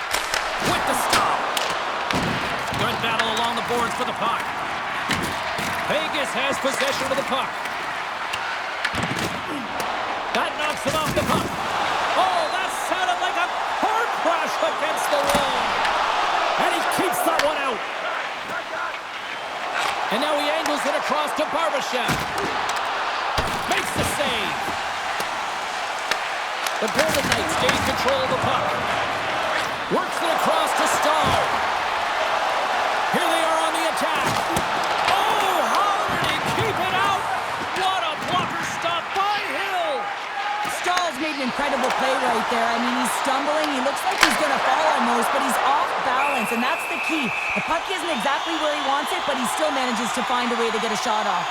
S2: With the stop. Good battle along the boards for the puck. Vegas has possession of the puck. That knocks him off the puck. Oh, that sounded like a car crash against the wall. And he keeps that one out. And now he angles it across to Barbashev. Makes the save. The Golden Knights gain control of the puck. Works it across to Stahl. Here they are on the attack. Oh, how did he keep it out? What a blocker stop by Hill.
S3: Stahl's made an incredible play right there. I mean, he's stumbling. He looks like he's going to fall almost, but he's off balance, and that's the key. The puck isn't exactly where he wants it, but he still manages to find a way to get a shot off.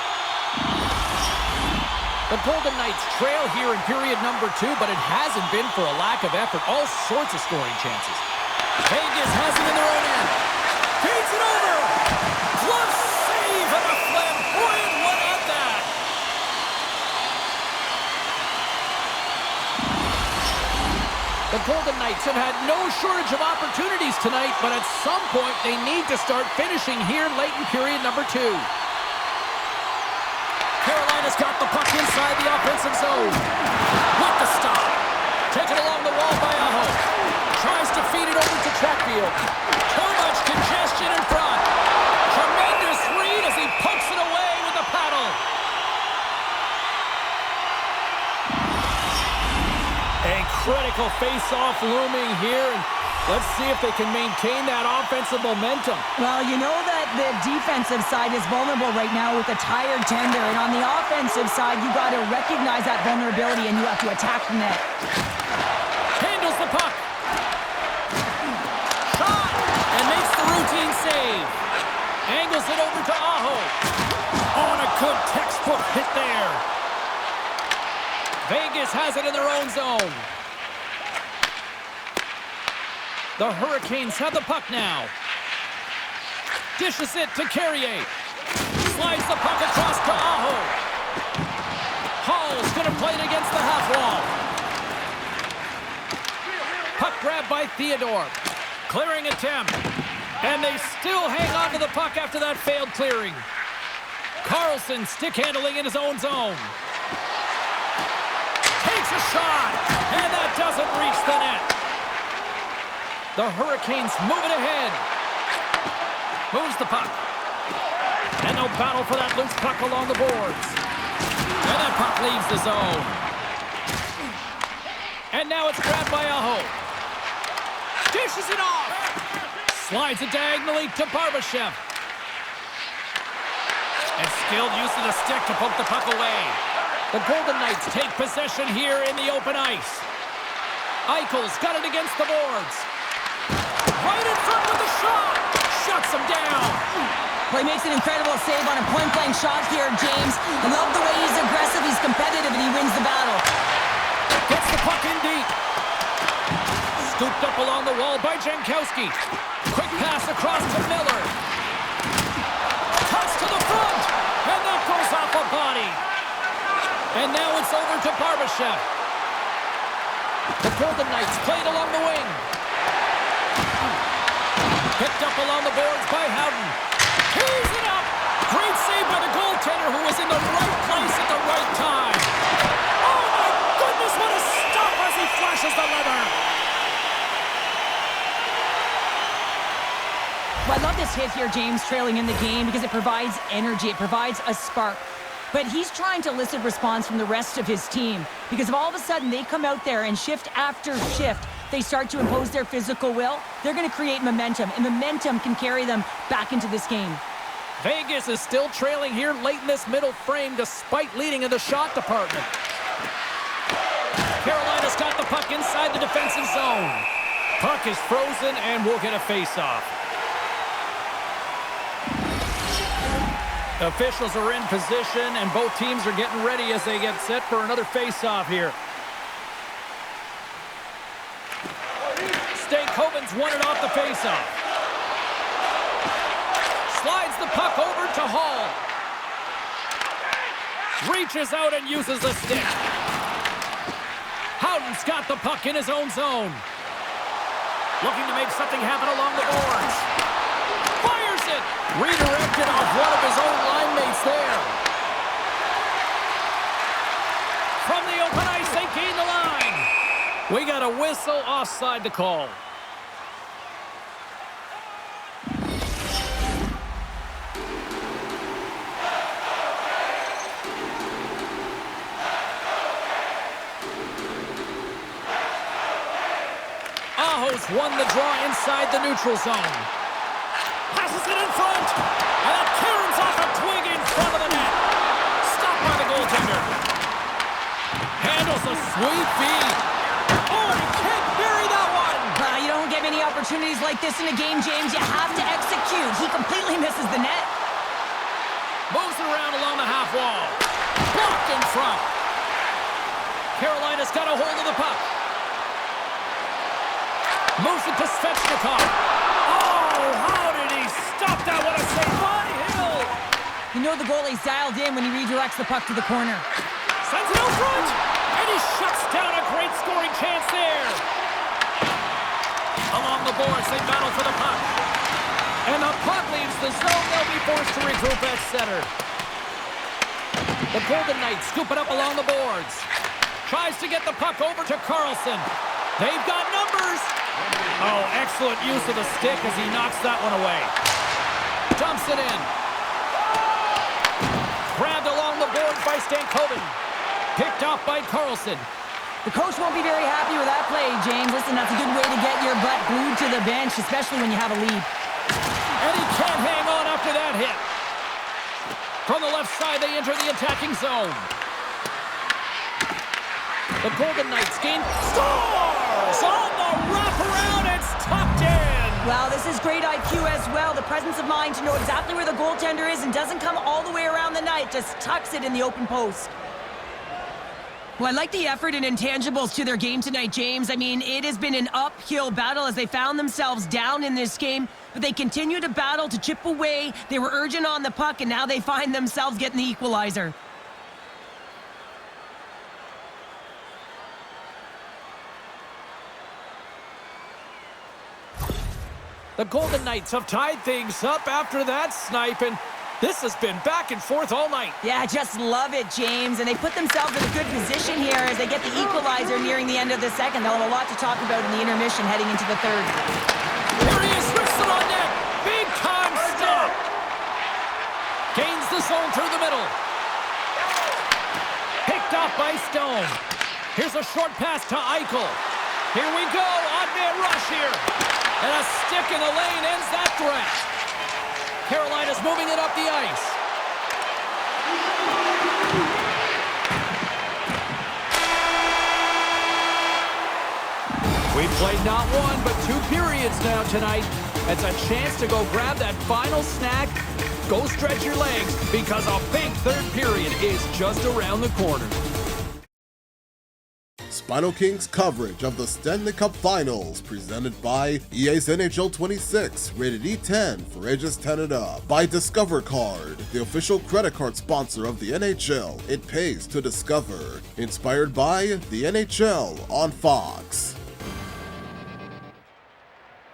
S2: The Golden Knights trail here in period number 2, but it hasn't been for a lack of effort. All sorts of scoring chances. Vegas has it in their own end. Feeds it over. Glove save and a flamboyant one at that. The Golden Knights have had no shortage of opportunities tonight, but at some point they need to start finishing here late in period number 2. Carolina's got the puck inside the offensive zone. With the stop. Taken along the wall by Aho. Tries to feed it over to Chatfield. Too much congestion in front. Tremendous read as he pokes it away with the paddle. A critical face-off looming here. And let's see if they can maintain that offensive momentum.
S3: Well, you know that the defensive side is vulnerable right now with a tired tender, and on the offensive side, you got to recognize that vulnerability and you have to attack the net.
S2: Handles the puck. Shot! And makes the routine save. Angles it over to Aho. On a good textbook hit there. Vegas has it in their own zone. The Hurricanes have the puck now. Dishes it to Carrier. Slides the puck across to Aho. Hall's going to play it against the half wall. Puck grabbed by Theodore. Clearing attempt. And they still hang on to the puck after that failed clearing. Carlson stick handling in his own zone. Takes a shot. And that doesn't reach the net. The Hurricanes move it ahead. Moves the puck. And they'll battle for that loose puck along the boards. And that puck leaves the zone. And now it's grabbed by Aho. Dishes it off. Slides it diagonally to Barbashev. And skilled use of the stick to poke the puck away. The Golden Knights take possession here in the open ice. Eichel's got it against the boards. Right in front with the shot. Shuts him down.
S3: Well, he makes an incredible save on a point-blank shot here, James. I love the way he's aggressive, he's competitive, and he wins the battle.
S2: Gets the puck in deep. Scooped up along the wall by Jankowski. Quick pass across to Miller. Cuts to the front. And that goes off a body. And now it's over to Barbashev. The Golden Knights played along the wing. Picked up along the boards by Howden. Tees it up. Great save by the goaltender who was in the right place at the right time. Oh my goodness, what a stop as he flashes the leather.
S3: Well, I love this hit here, James, trailing in the game because it provides energy. It provides a spark. But he's trying to elicit response from the rest of his team because if all of a sudden they come out there and shift after shift, they start to impose their physical will, they're going to create momentum, and momentum can carry them back into this game.
S2: Vegas is still trailing here late in this middle frame despite leading in the shot department. Carolina's got the puck inside the defensive zone. Puck is frozen and we'll get a face-off. Officials are in position, and both teams are getting ready as they get set for another face-off here. Stankoven's won it off the face-off. Slides the puck over to Hall. Reaches out and uses the stick. Howden's got the puck in his own zone. Looking to make something happen along the boards. Fires it! Redirected off one of his own line mates there. From the open ice, they gain the line. We got a whistle offside to call. Aho's won the draw inside the neutral zone. Passes it in front. And it caroms off a twig in front of the net. Stopped by the goaltender. Handles a sweet feed. Oh, he can't bury that one.
S3: You don't get many opportunities like this in a game, James. You have to execute. He completely misses the net.
S2: Moves it around along the half wall. Blocked in front. Carolina's got a hold of the puck. Moves it to Svechnikov. Oh, how did he stop that? What a save by Hill.
S3: You know the goalie's dialed in when he redirects the puck to the corner.
S2: Sends it out front. And he shuts down a great scoring chance there. Along the boards, they battle for the puck. And the puck leaves the zone. They'll be forced to regroup at center. The Golden Knights scoop it up along the boards. Tries to get the puck over to Carlson. They've got numbers. Oh, excellent use of the stick as he knocks that one away. Dumps it in. Grabbed along the boards by Stankoven. Picked off by Carlson.
S3: The coach won't be very happy with that play, James. Listen, that's a good way to get your butt glued to the bench, especially when you have a lead.
S2: And he can't hang on after that hit. From the left side, they enter the attacking zone. The Golden Knights gain. Scores! On the wraparound, it's tucked in!
S3: Well, this is great IQ as well. The presence of mind to know exactly where the goaltender is and doesn't come all the way around the net. Just tucks it in the open post. Well, I like the effort and intangibles to their game tonight, James. I mean, it has been an uphill battle as they found themselves down in this game, but they continue to battle to chip away. They were urgent on the puck, and now they find themselves getting the equalizer.
S2: The Golden Knights have tied things up after that snipe, and this has been back and forth all night.
S3: Yeah, I just love it, James. And they put themselves in a good position here as they get the equalizer nearing the end of the second. They'll have a lot to talk about in the intermission heading into the third.
S2: Here he is, rips it on net. Big time stop. Gains the zone through the middle. Picked off by Stone. Here's a short pass to Eichel. Here we go, odd man rush here. And a stick in the lane ends that threat. Carolina's moving it up the ice. We've played not one, but 2 periods now tonight. It's a chance to go grab that final snack. Go stretch your legs, because a big third period is just around the corner.
S1: SpinoKing's coverage of the Stanley Cup Finals, presented by EA's NHL 26, rated E10 for ages 10 and up, by Discover Card, the official credit card sponsor of the NHL. It pays to discover. Inspired by the NHL on Fox.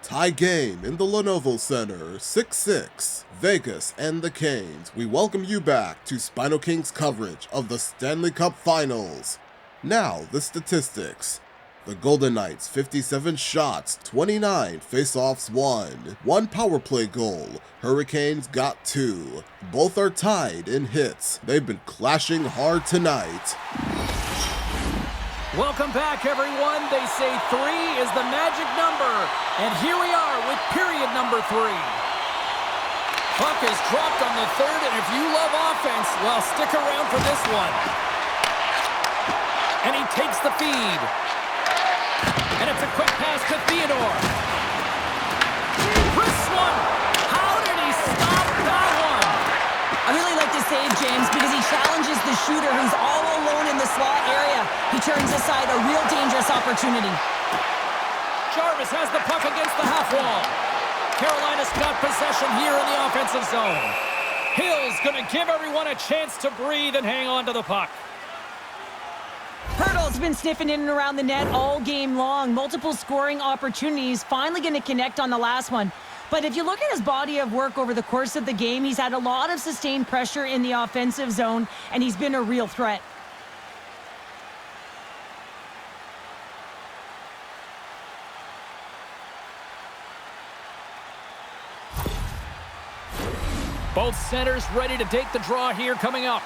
S1: Tie game in the Lenovo Center, 6-6. Vegas and the Canes. We welcome you back to SpinoKing's coverage of the Stanley Cup Finals. Now, the statistics. The Golden Knights, 57 shots, 29 face-offs won, 1 power play goal. Hurricanes got 2. Both are tied in hits. They've been clashing hard tonight.
S2: Welcome back, everyone. They say 3 is the magic number. And here we are with period number 3. Puck is dropped on the third, and if you love offense, well, stick around for this one. And he takes the feed. And it's a quick pass to Theodore. Chris one. How did he stop that one?
S3: I really opportunity.
S2: Jarvis has the puck against the half wall. Carolina's got possession here in the offensive zone. Hill's going to give everyone a chance to breathe and hang on to the puck.
S3: Hurdle's been sniffing in and around the net all game long. Multiple scoring opportunities. Finally going to connect on the last one. But if you look at his body of work over the course of the game, he's had a lot of sustained pressure in the offensive zone, and he's been a real threat.
S2: Both centers ready to take the draw here coming up.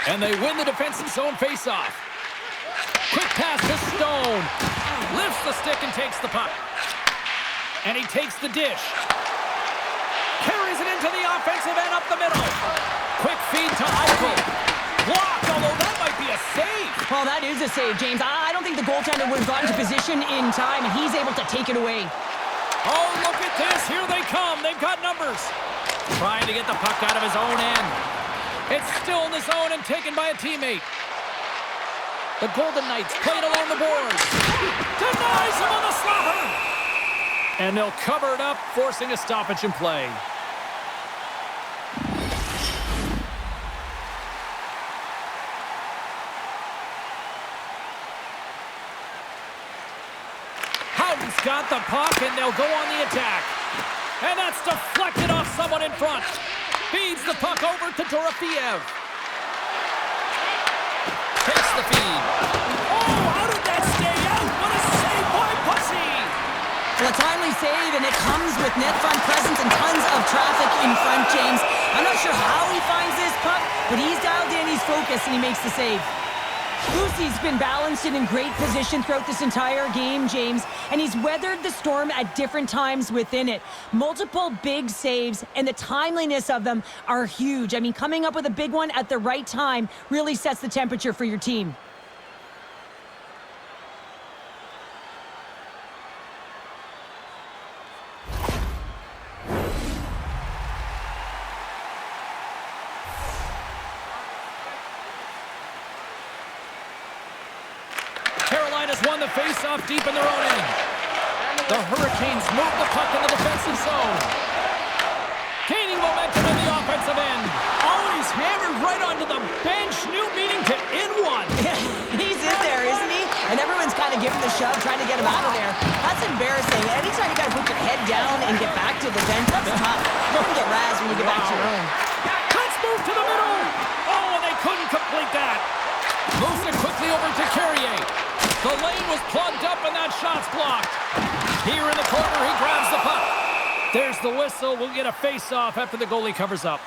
S2: And they win the defensive zone faceoff. Quick pass to Stone. Lifts the stick and takes the puck. And he takes the dish. Carries it into the offensive end up the middle. Quick feed to Eichel. Blocked, although that might be a save.
S3: Well, that is a save, James. I don't think the goaltender would have gotten to position in time, and he's able to take it away.
S2: Oh, look at this. Here they come. They've got numbers. Trying to get the puck out of his own end. It's still in the zone and taken by a teammate. The Golden Knights playing along the boards. Denies him on the slapper. And they'll cover it up, forcing a stoppage in play. Houghton's got the puck, and they'll go on the attack. And that's deflected off someone in front. Feeds the puck over to Dorofeev. Takes the feed. Oh, how did that stay out? What a save by Pussy!
S3: Well, a timely save, and it comes with net front presence and tons of traffic in front, James. I'm not sure how he finds this puck, but he's dialed in, he's focused, and he makes the save. Lucy's been balanced and in great position throughout this entire game, James, and he's weathered the storm at different times within it. Multiple big saves, and the timeliness of them are huge. I mean, coming up with a big one at the right time really sets the temperature for your team.
S2: Carolina's won the face-off deep in their own end. The Hurricanes move the puck in the defensive zone. Gaining momentum in the offensive end. Oh, he's hammered right onto the bench. New meaning to N1.
S3: He's in there, isn't he? And everyone's kind of giving the shove, trying to get him out of there. That's embarrassing. Anytime you got to put your head down and get back to the bench, that's tough. You're going to get razzed when you get back to your own.
S2: Let's move to the middle. Oh, and they couldn't complete that. Moves it quickly over to Carrier. The lane was plugged up and that shot's blocked. Here in the corner, he grabs the puck. There's the whistle. We'll get a face-off after the goalie covers up.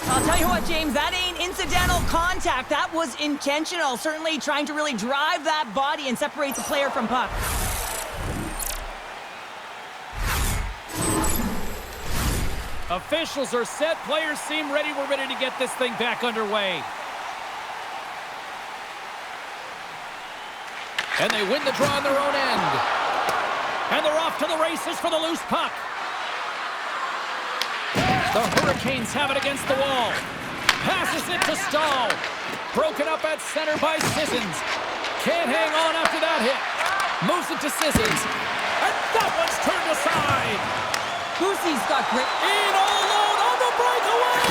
S3: I'll tell you what, James, that ain't incidental contact. That was intentional. Certainly trying to really drive that body and separate the player from puck.
S2: Officials are set. Players seem ready. We're ready to get this thing back underway. And they win the draw on their own end. And they're off to the races for the loose puck. The Hurricanes have it against the wall. Passes it to Stahl. Broken up at center by Sissons. Can't hang on after that hit. Moves it to Sissons. And that one's turned aside.
S3: Boosie's got grip.
S2: In all alone on the breakaway.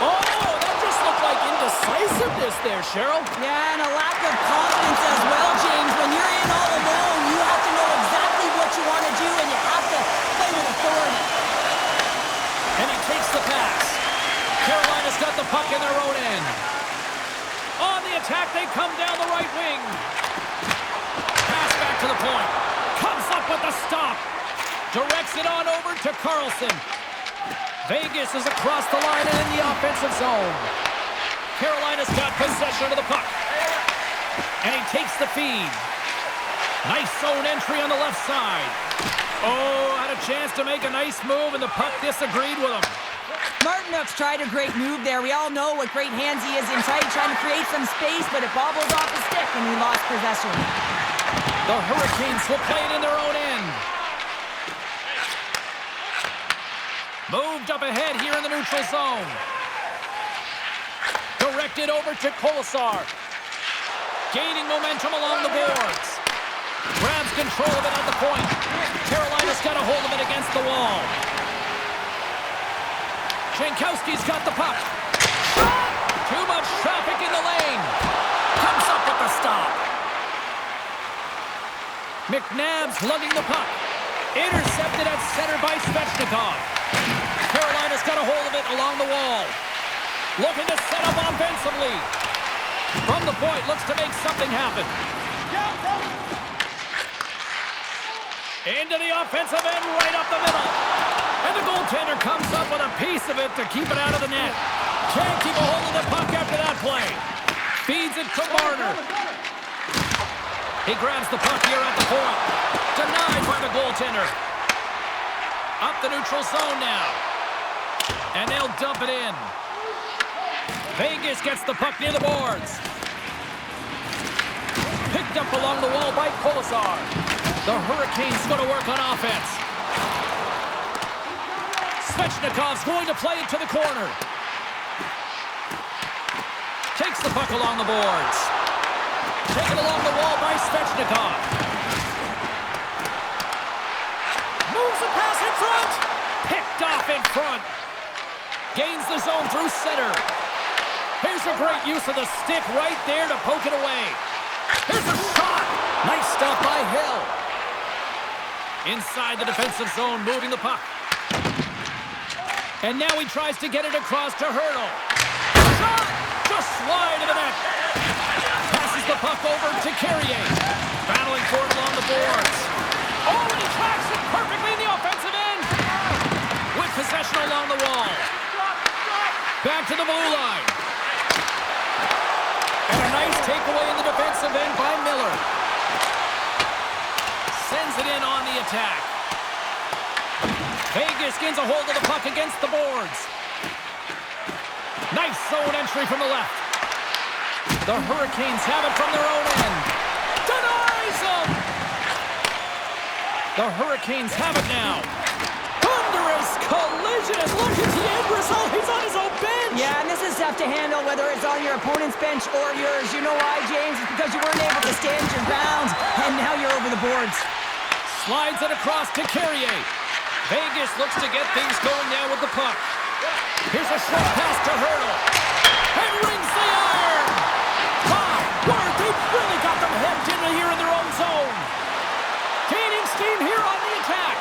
S2: Oh, that just looked like indecisiveness there, Cheryl.
S3: Yeah, and a lack of confidence as well, James. When you're in all alone, you have to know exactly what you want to do, and you have to play with authority.
S2: And he takes the pass. Carolina's got the puck in their own end. On the attack, they come down the right wing. Pass back to the point. Comes up with the stop. Directs it on over to Carlson. Vegas is across the line and in the offensive zone. Carolina's got possession of the puck. And he takes the feed. Nice zone entry on the left side. Oh, had a chance to make a nice move, and the puck disagreed with him.
S3: Martinook's tried a great move there. We all know what great hands he is inside, trying to create some space, but it bobbles off the stick, and he lost possession.
S2: The Hurricanes will play it in their own end. Moved up ahead here in the neutral zone. Knocked it over to Colasar. Gaining momentum along the boards. Grabs control of it at the point. Carolina's got a hold of it against the wall. Jankowski's got the puck. Too much traffic in the lane. Comes up with the stop. McNabb's lugging the puck. Intercepted at center by Svechnikov. Carolina's got a hold of it along the wall. Looking to set up offensively. From the point, looks to make something happen. Into the offensive end, right up the middle. And the goaltender comes up with a piece of it to keep it out of the net. Can't keep a hold of the puck after that play. Feeds it to Marner. He grabs the puck here at the point. Denied by the goaltender. Up the neutral zone now. And they'll dump it in. Vegas gets the puck near the boards. Picked up along the wall by Colasar. The Hurricanes going to work on offense. Svechnikov's going to play it to the corner. Takes the puck along the boards. Taken along the wall by Svechnikov. Moves the pass in front. Picked off in front. Gains the zone through center. Here's a great use of the stick right there to poke it away. Here's a shot. Nice stop by Hill. Inside the defensive zone, moving the puck. And now he tries to get it across to Hurdle. Shot! Just wide of the net. Passes the puck over to Carrier. Battling for it along the boards. Oh, and he tracks it perfectly in the offensive end. With possession along the wall. Back to the blue line. And a nice takeaway in the defensive end by Miller. Sends it in on the attack. Vegas gains a hold of the puck against the boards. Nice zone entry from the left. The Hurricanes have it from their own end. Denies them! The Hurricanes have it now. Thunderous collision, and look at the end result. He's on his own bench.
S3: Yeah, and this is tough to handle, whether it's on your opponent's bench or yours. You know why, James? It's because you weren't able to stand your ground, and now you're over the boards.
S2: Slides it across to Carrier. Vegas looks to get things going now with the puck. Here's a short pass to Hurdle. And rings the iron. My word, they've really got them hemmed in here in their own zone. Gaining steam here on the attack.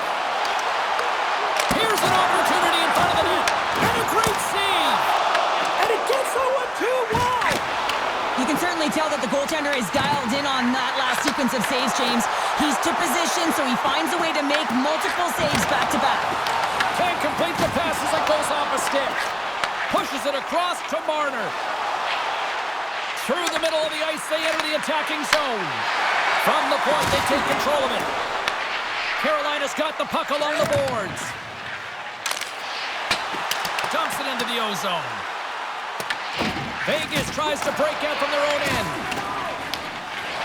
S2: Here's an opportunity in front of the net. And a great save. And it gets the 1-2 wide.
S3: You can certainly tell that the goaltender is dialed in on that last sequence of saves, James. He's to position, so he finds a way to make multiple saves back-to-back.
S2: Can't complete the pass as it goes off a stick. Pushes it across to Marner. Through the middle of the ice, they enter the attacking zone. From the point, they take control of it. Carolina's got the puck along the boards. Dumps it into the O-zone. Vegas tries to break out from their own end.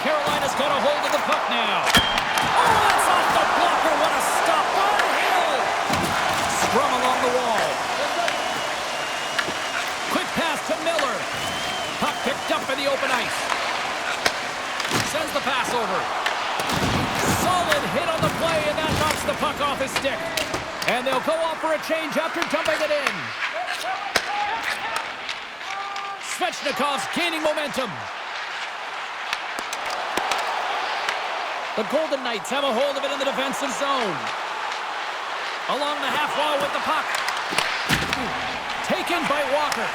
S2: Carolina's got a hold of the puck now. Oh, that's off the blocker. What a stop by Hill. Scrum along the wall. Quick pass to Miller. Puck picked up in the open ice. Sends the pass over. Solid hit on the play, and that knocks the puck off his stick. And they'll go off for a change after dumping it in. Svechnikov's gaining momentum. The Golden Knights have a hold of it in the defensive zone. Along the half wall with the puck. Taken by Walker.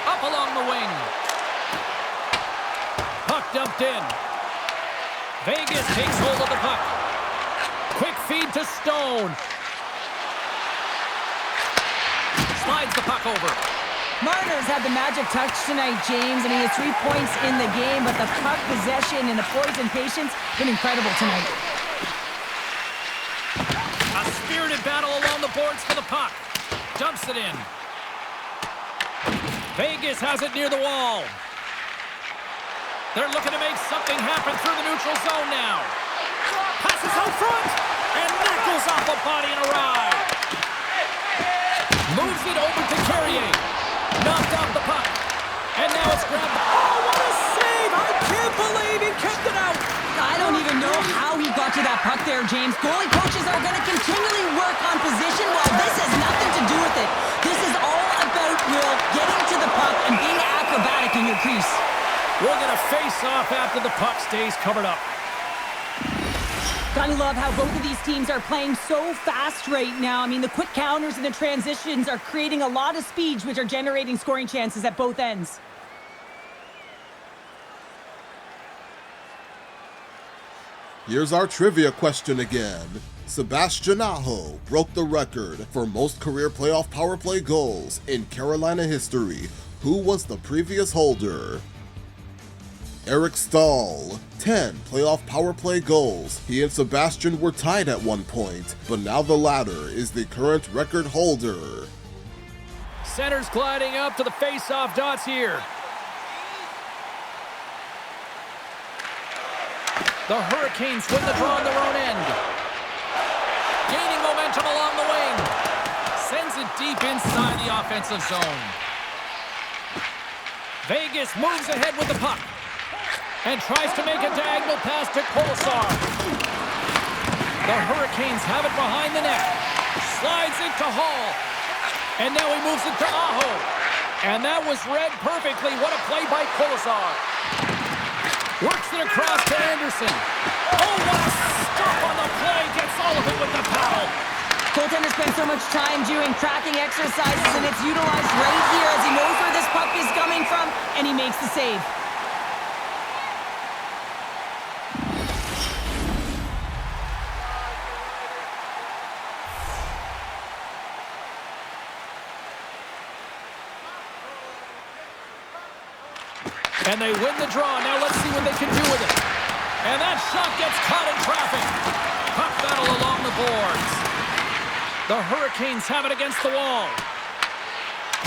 S2: Up along the wing. Puck dumped in. Vegas takes hold of the puck. Quick feed to Stone. Slides the puck over.
S3: Marner's had the magic touch tonight, James, and he has 3 points in the game, but the puck possession and the poise and patience been incredible tonight.
S2: A spirited battle along the boards for the puck. Dumps it in. Vegas has it near the wall. They're looking to make something happen through the neutral zone now. Passes out front, and that goes off a body and a ride. Moves it over to Carrier. Knocked off the puck. just grabbed... Oh, what a save! I can't believe he kept it out!
S3: I don't even know how he got to that puck there, James. Goalie coaches are going to continually work on position. Well, this has nothing to do with it. This is all about Will getting to the puck and being acrobatic in your crease.
S2: We'll get a face-off after the puck stays covered up.
S3: Gotta love how both of these teams are playing so fast right now. I mean, the quick counters and the transitions are creating a lot of speed, which are generating scoring chances at both ends.
S1: Here's our trivia question again. Sebastian Aho broke the record for most career playoff power play goals in Carolina history. Who was the previous holder? Eric Stahl, 10 playoff power play goals. He and Sebastian were tied at one point, but now the latter is the current record holder.
S2: Center's gliding up to the face-off dots here. The Hurricanes win the draw on their own end. Gaining momentum along the wing. Sends it deep inside the offensive zone. Vegas moves ahead with the puck and tries to make a diagonal pass to Kolesar. The Hurricanes have it behind the net. Slides it to Hall. And now he moves it to Aho. And that was read perfectly. What a play by Kolesar. Works it across to Anderson. Oh, what a stop on the play. Gets all of it with the paddle.
S3: Goaltender spends so much time doing tracking exercises, and it's utilized right here as he knows where this puck is coming from, and he makes the save.
S2: And they win the draw. Now let's see what they can do with it. And that shot gets caught in traffic. Puck battle along the boards. The Hurricanes have it against the wall.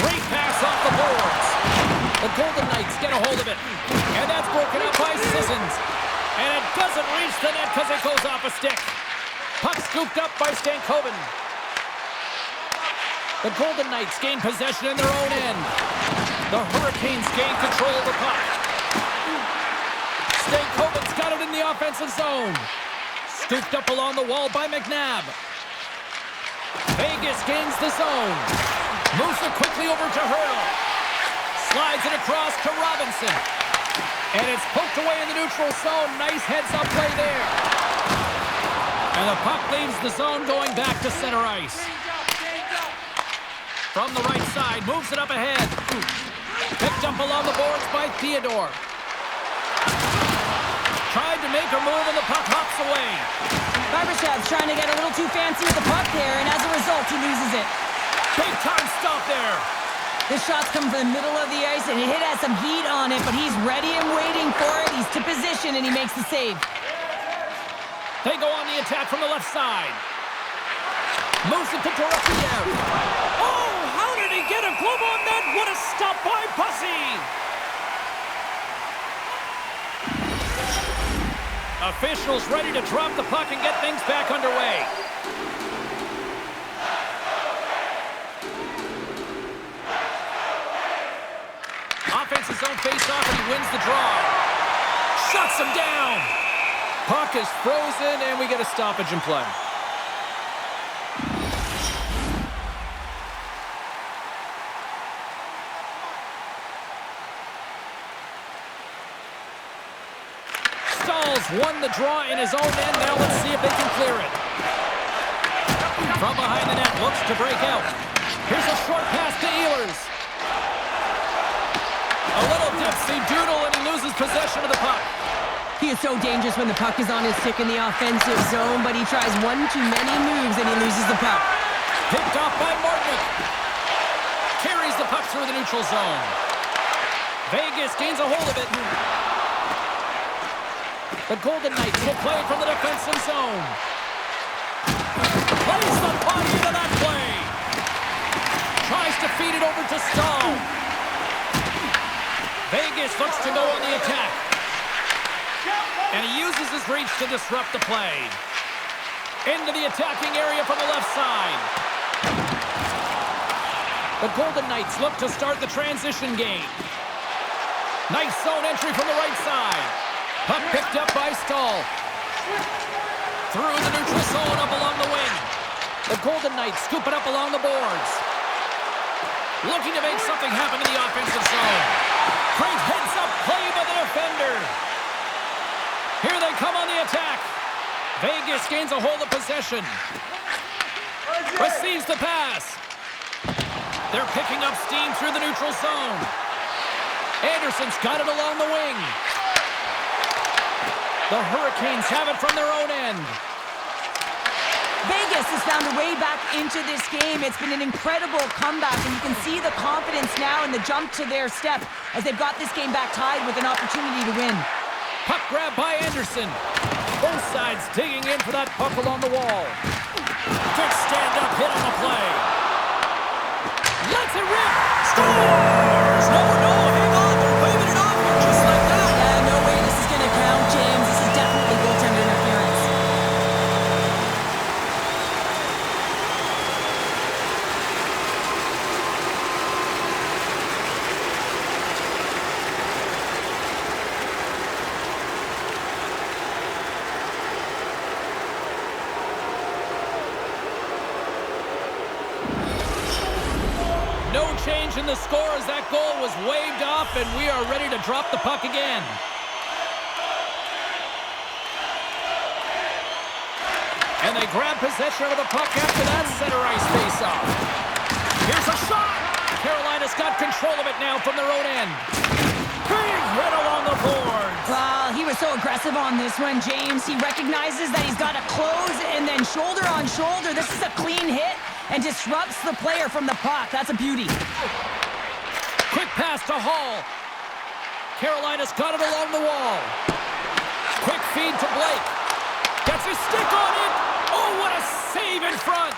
S2: Great pass off the boards. The Golden Knights get a hold of it. And that's broken up by Sissons. And it doesn't reach the net because it goes off a stick. Puck scooped up by Stankoven. The Golden Knights gain possession in their own end. The Hurricanes gain control of the puck. Stankoven's got it in the offensive zone. Scooped up along the wall by McNabb. Vegas gains the zone. Moves it quickly over to Hurdle. Slides it across to Robinson. And it's poked away in the neutral zone. Nice heads-up play there. And the puck leaves the zone going back to center ice. From the right side, moves it up ahead. Picked up along the boards by Theodore. Tried to make a move and the puck hops away.
S3: Barbashev's trying to get a little too fancy with the puck there, and as a result, he loses it.
S2: Big time stop there.
S3: This shot's coming from the middle of the ice, and it has some heat on it, but he's ready and waiting for it. He's to position, and he makes the save.
S2: They go on the attack from the left side. Moves it to Dorofeyev. Oh, how did he get a glove on that? What a stop by Bussy. Officials ready to drop the puck and get things back underway. Offensive zone face-off, and he wins the draw. Shuts him down. Puck is frozen, and we get a stoppage in play. Won the draw in his own end. Now let's see if they can clear it. From behind the net, looks to break out. Here's a short pass to Ehlers. A little dipsy doodle, and he loses possession of the puck.
S3: He is so dangerous when the puck is on his stick in the offensive zone, but he tries one too many moves, and he loses the puck.
S2: Picked off by Martinick. Carries the puck through the neutral zone. Vegas gains a hold of it. The Golden Knights will play it from the defensive zone. Plays the body into that play. Tries to feed it over to Stahl. Vegas looks to go on the attack. And he uses his reach to disrupt the play. Into the attacking area from the left side. The Golden Knights look to start the transition game. Nice zone entry from the right side. Puck picked up by Stahl. Through the neutral zone, up along the wing. The Golden Knights scoop it up along the boards. Looking to make something happen in the offensive zone. Great heads-up play by the defender. Here they come on the attack. Vegas gains a hold of possession. Receives the pass. They're picking up steam through the neutral zone. Anderson's got it along the wing. The Hurricanes have it from their own end.
S3: Vegas has found a way back into this game. It's been an incredible comeback, and you can see the confidence now in the jump to their step as they've got this game back tied with an opportunity to win.
S2: Puck grab by Anderson. Both sides digging in for that puck along the wall. Good stand-up hit on the play. Lets it rip. Scores! No, hang on. They're moving it off here just like that.
S3: Yeah, no way this is going to count, James. This is definitely goaltender interference.
S2: No change in the score as that goal was waved off, and we are ready to drop the puck again. And they grab possession of the puck after that center ice face-off. Here's a shot! Carolina's got control of it now from their own end. Big hit along the boards.
S3: Wow, he was so aggressive on this one, James. He recognizes that he's got to close, and then shoulder on shoulder. This is a clean hit and disrupts the player from the puck. That's a beauty.
S2: Quick pass to Hall. Carolina's got it along the wall. Quick feed to Blake. Gets his stick on it. Oh, what a save in front.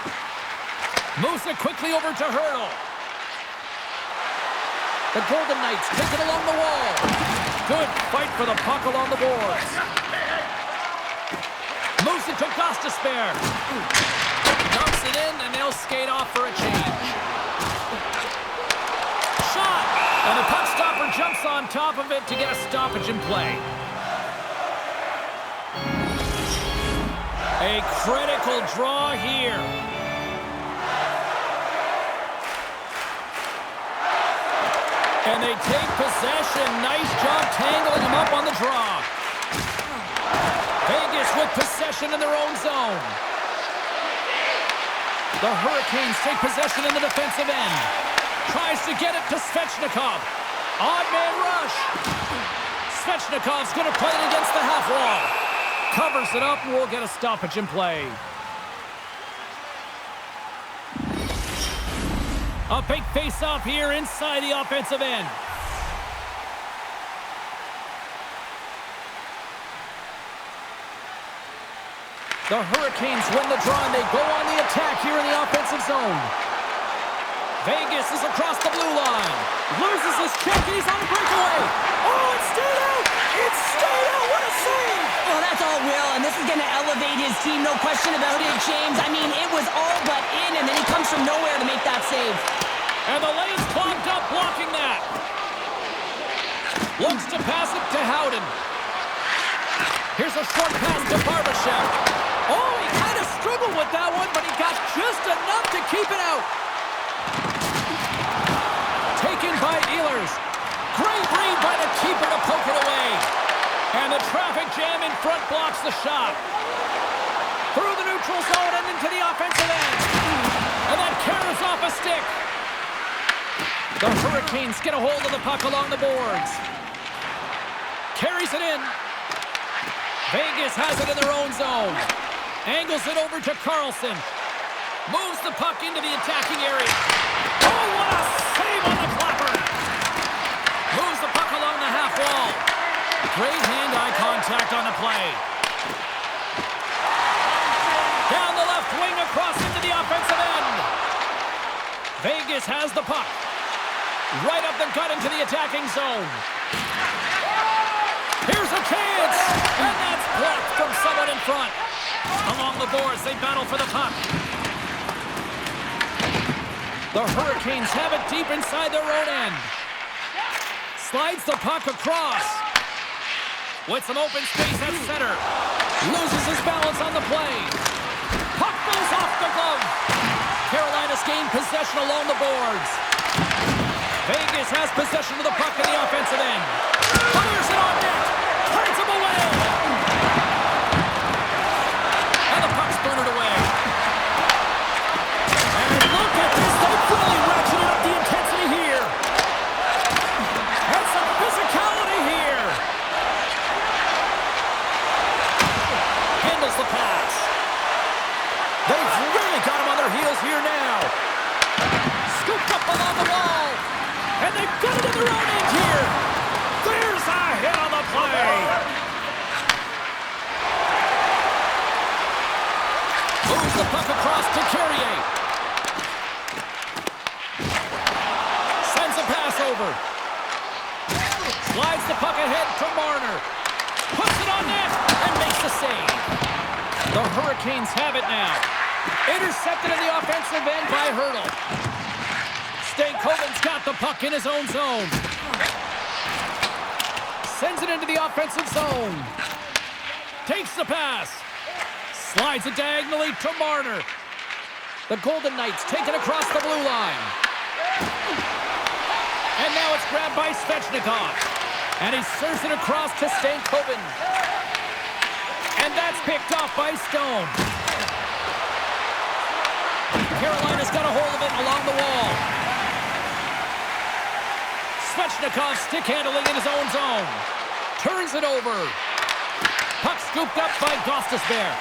S2: Moves it quickly over to Hurdle. The Golden Knights take it along the wall. Good fight for the puck along the boards. Moves it to Gostisbehere. Dumps it in, and they'll skate off for a change. Shot! And the puck stopper jumps on top of it to get a stoppage in play. A critical draw here. And they take possession. Nice job tangling them up on the draw. Vegas with possession in their own zone. The Hurricanes take possession in the defensive end. Tries to get it to Svechnikov. Odd man rush. Svechnikov's going to play it against the half wall. Covers it up, and we'll get a stoppage in play. A big face-off here inside the offensive end. The Hurricanes win the draw, and they go on the attack here in the offensive zone. Vegas is across the blue line. Loses his check, and he's on a breakaway. Oh, it stayed out! It stayed out! What a save!
S3: Well, that's all Will, and this is going to elevate his team, no question about it, James. I mean, it was all but in, and then he comes from nowhere to make that save.
S2: And the lane's clogged up, blocking that. Looks to pass it to Howden. Here's a short pass to Barbashev. Oh, he kind of struggled with that one, but he got just enough to keep it out. Taken by Ehlers. Great read by the keeper to poke it away. And the traffic jam in front blocks the shot. Through the neutral zone and into the offensive end. And that carries off a stick. The Hurricanes get a hold of the puck along the boards. Carries it in. Vegas has it in their own zone. Angles it over to Carlson. Moves the puck into the attacking area. Oh, what a save on the clapper. Moves the puck along the half wall. Great hand-eye contact on the play. Down the left wing across into the offensive end. Vegas has the puck. Right up the gut into the attacking zone. Here's a chance! And that's blocked from someone in front. Along the boards, they battle for the puck. The Hurricanes have it deep inside their own end. Slides the puck across. With some open space at center. Loses his balance on the play. Puck goes off the glove. Carolina's gained possession along the boards. Vegas has possession of the puck in the offensive end. Fires it on net. Turns him away. And the puck's burned away. And look at this. They've really ratcheted up the intensity here. And some physicality here. Handles the pass. They've really got him on their heels here now. Scooped up along the wall. And they've got it in their own end here. There's a hit on the play. Moves the puck across to Carrier. Sends a pass over. Slides the puck ahead to Marner. Puts it on net and makes the save. The Hurricanes have it now. Intercepted in the offensive end by Hurdle. Stankoven's got the puck in his own zone. Sends it into the offensive zone. Takes the pass. Slides it diagonally to Marner. The Golden Knights take it across the blue line. And now it's grabbed by Svechnikov. And he serves it across to Stankoven. And that's picked off by Stone. Carolina's got a hold of it along the wall. Svechnikov stick handling in his own zone. Turns it over. Puck scooped up by Gostisbehere.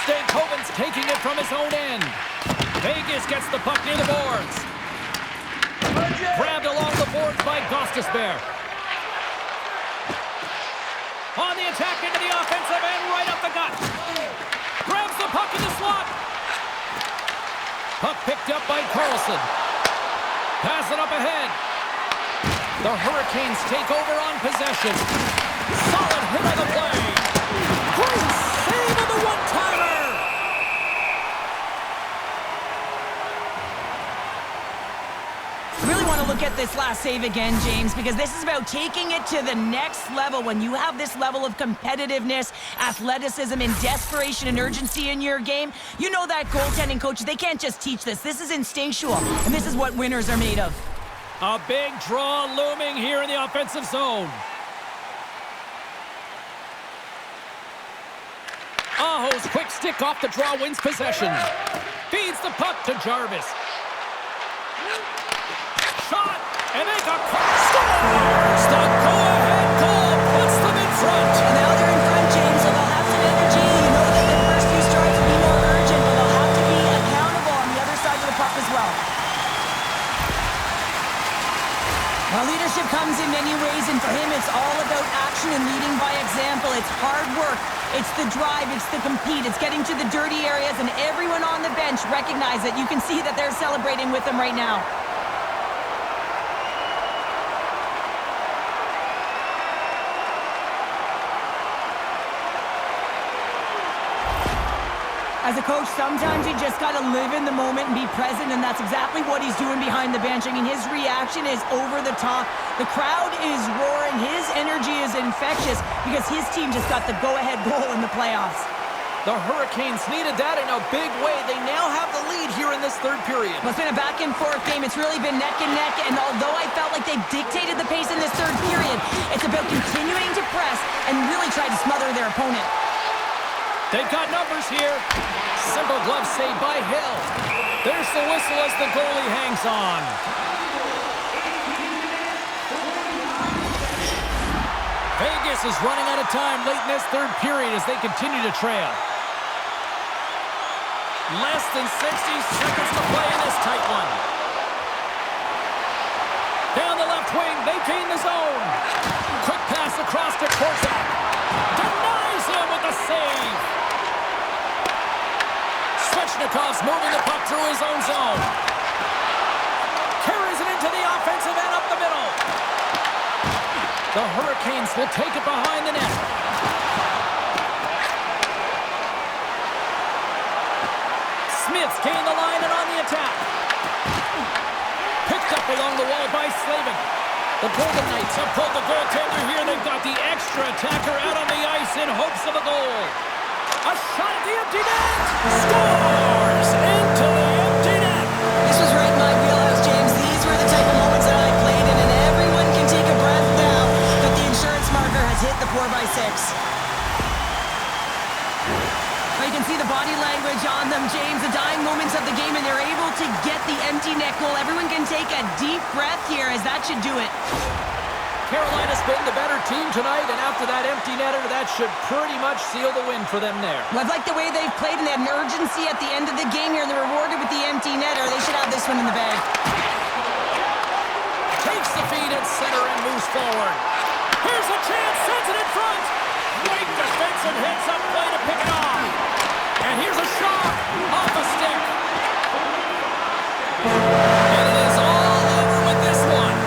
S2: Stankoven's taking it from his own end. Vegas gets the puck near the boards. Grabbed along the boards by Gostisbehere. On the attack into the offensive end, right up the gut. Grabs the puck in the slot. Puck picked up by Carlson. Pass it up ahead. The Hurricanes take over on possession. Solid hit on the play. Great save on the one-timer.
S3: Really want to look at this last save again, James, because this is about taking it to the next level. When you have this level of competitiveness, athleticism, and desperation and urgency in your game, you know that goaltending coaches, they can't just teach this. This is instinctual, and this is what winners are made of.
S2: A big draw looming here in the offensive zone. Aho's quick stick off the draw wins possession. Feeds the puck to Jarvis. Shot, and they got scores! The go-ahead goal puts them in front.
S3: And now they're in front, James, so they'll have some energy. You know that the first few starts will be more urgent, but they'll have to be accountable on the other side of the puck as well. Now, leadership comes in many ways, and for him, it's all about action and leading by example. It's hard work. It's the drive. It's the compete. It's getting to the dirty areas, and everyone on the bench recognize it. You can see that they're celebrating with him right now. As a coach, sometimes you just got to live in the moment and be present, and that's exactly what he's doing behind the bench. I mean, his reaction is over the top. The crowd is roaring. His energy is infectious because his team just got the go-ahead goal in the playoffs.
S2: The Hurricanes needed that in a big way. They now have the lead here in this third period.
S3: Well, it's been a back-and-forth game. It's really been neck and neck, and although I felt like they've dictated the pace in this third period, it's about continuing to press and really try to smother their opponent.
S2: They've got numbers here. Simple glove save by Hill. There's the whistle as the goalie hangs on. Vegas is running out of time late in this third period as they continue to trail. Less than 60 seconds to play in this tight one. Down the left wing, they gain the zone. Quick pass across to Korczak. Denies him with the save. Svechnikov's moving the puck through his own zone. Carries it into the offensive end up the middle. The Hurricanes will take it behind the net. Smith's gained the line and on the attack. Picked up along the wall by Slavin. The Golden Knights have pulled the goaltender here. They've got the extra attacker out on the ice in hopes of a goal. A shot at the empty net. Scores into the empty net.
S3: This was right in my wheelhouse, James. These were the type of moments that I played in, and everyone can take a breath now that the insurance marker has hit the 4x6. You can see the body language on them, James, the dying moments of the game, and they're able to get the empty net goal. Everyone can take a deep breath here, as that should do it.
S2: Carolina's been the better team tonight, and after that empty netter, that should pretty much seal the win for them there.
S3: Well, I've liked the way they've played, and they had an urgency at the end of the game here, and they're rewarded with the empty netter. They should have this one in the bag.
S2: Takes the feed at center and moves forward. Here's a chance, sends it in front. Great defensive hits up play to pick it off. And here's a shot off a stick. And it is all over with this one.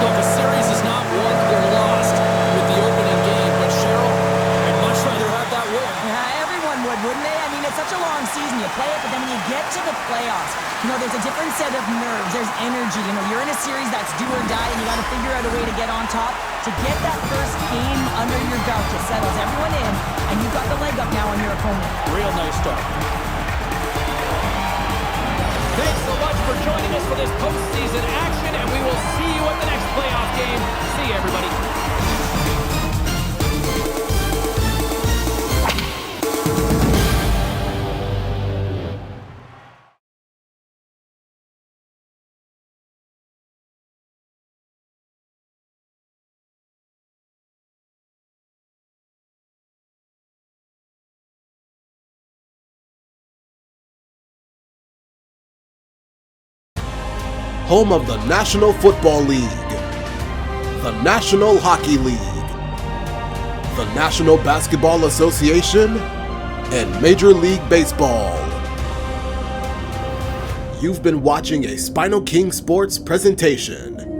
S2: Look, the series is not won or lost with the opening game, but Cheryl, I'd much rather have that win.
S3: Yeah, everyone would, wouldn't they? I mean, it's such a long season. You play it, but then when you get to the playoffs, there's a different set of nerves. There's energy. You're in a series that's do or die, and you got to figure out a way to get on top. To get that first game under your belt, it settles everyone in, and you've got the leg up now on your opponent.
S2: Real nice start. Thanks so much for joining us for this postseason action, and we will see you at the next playoff game. See you, everybody.
S1: Home of the National Football League, the National Hockey League, the National Basketball Association, and Major League Baseball. You've been watching a SpinoKing Sports presentation.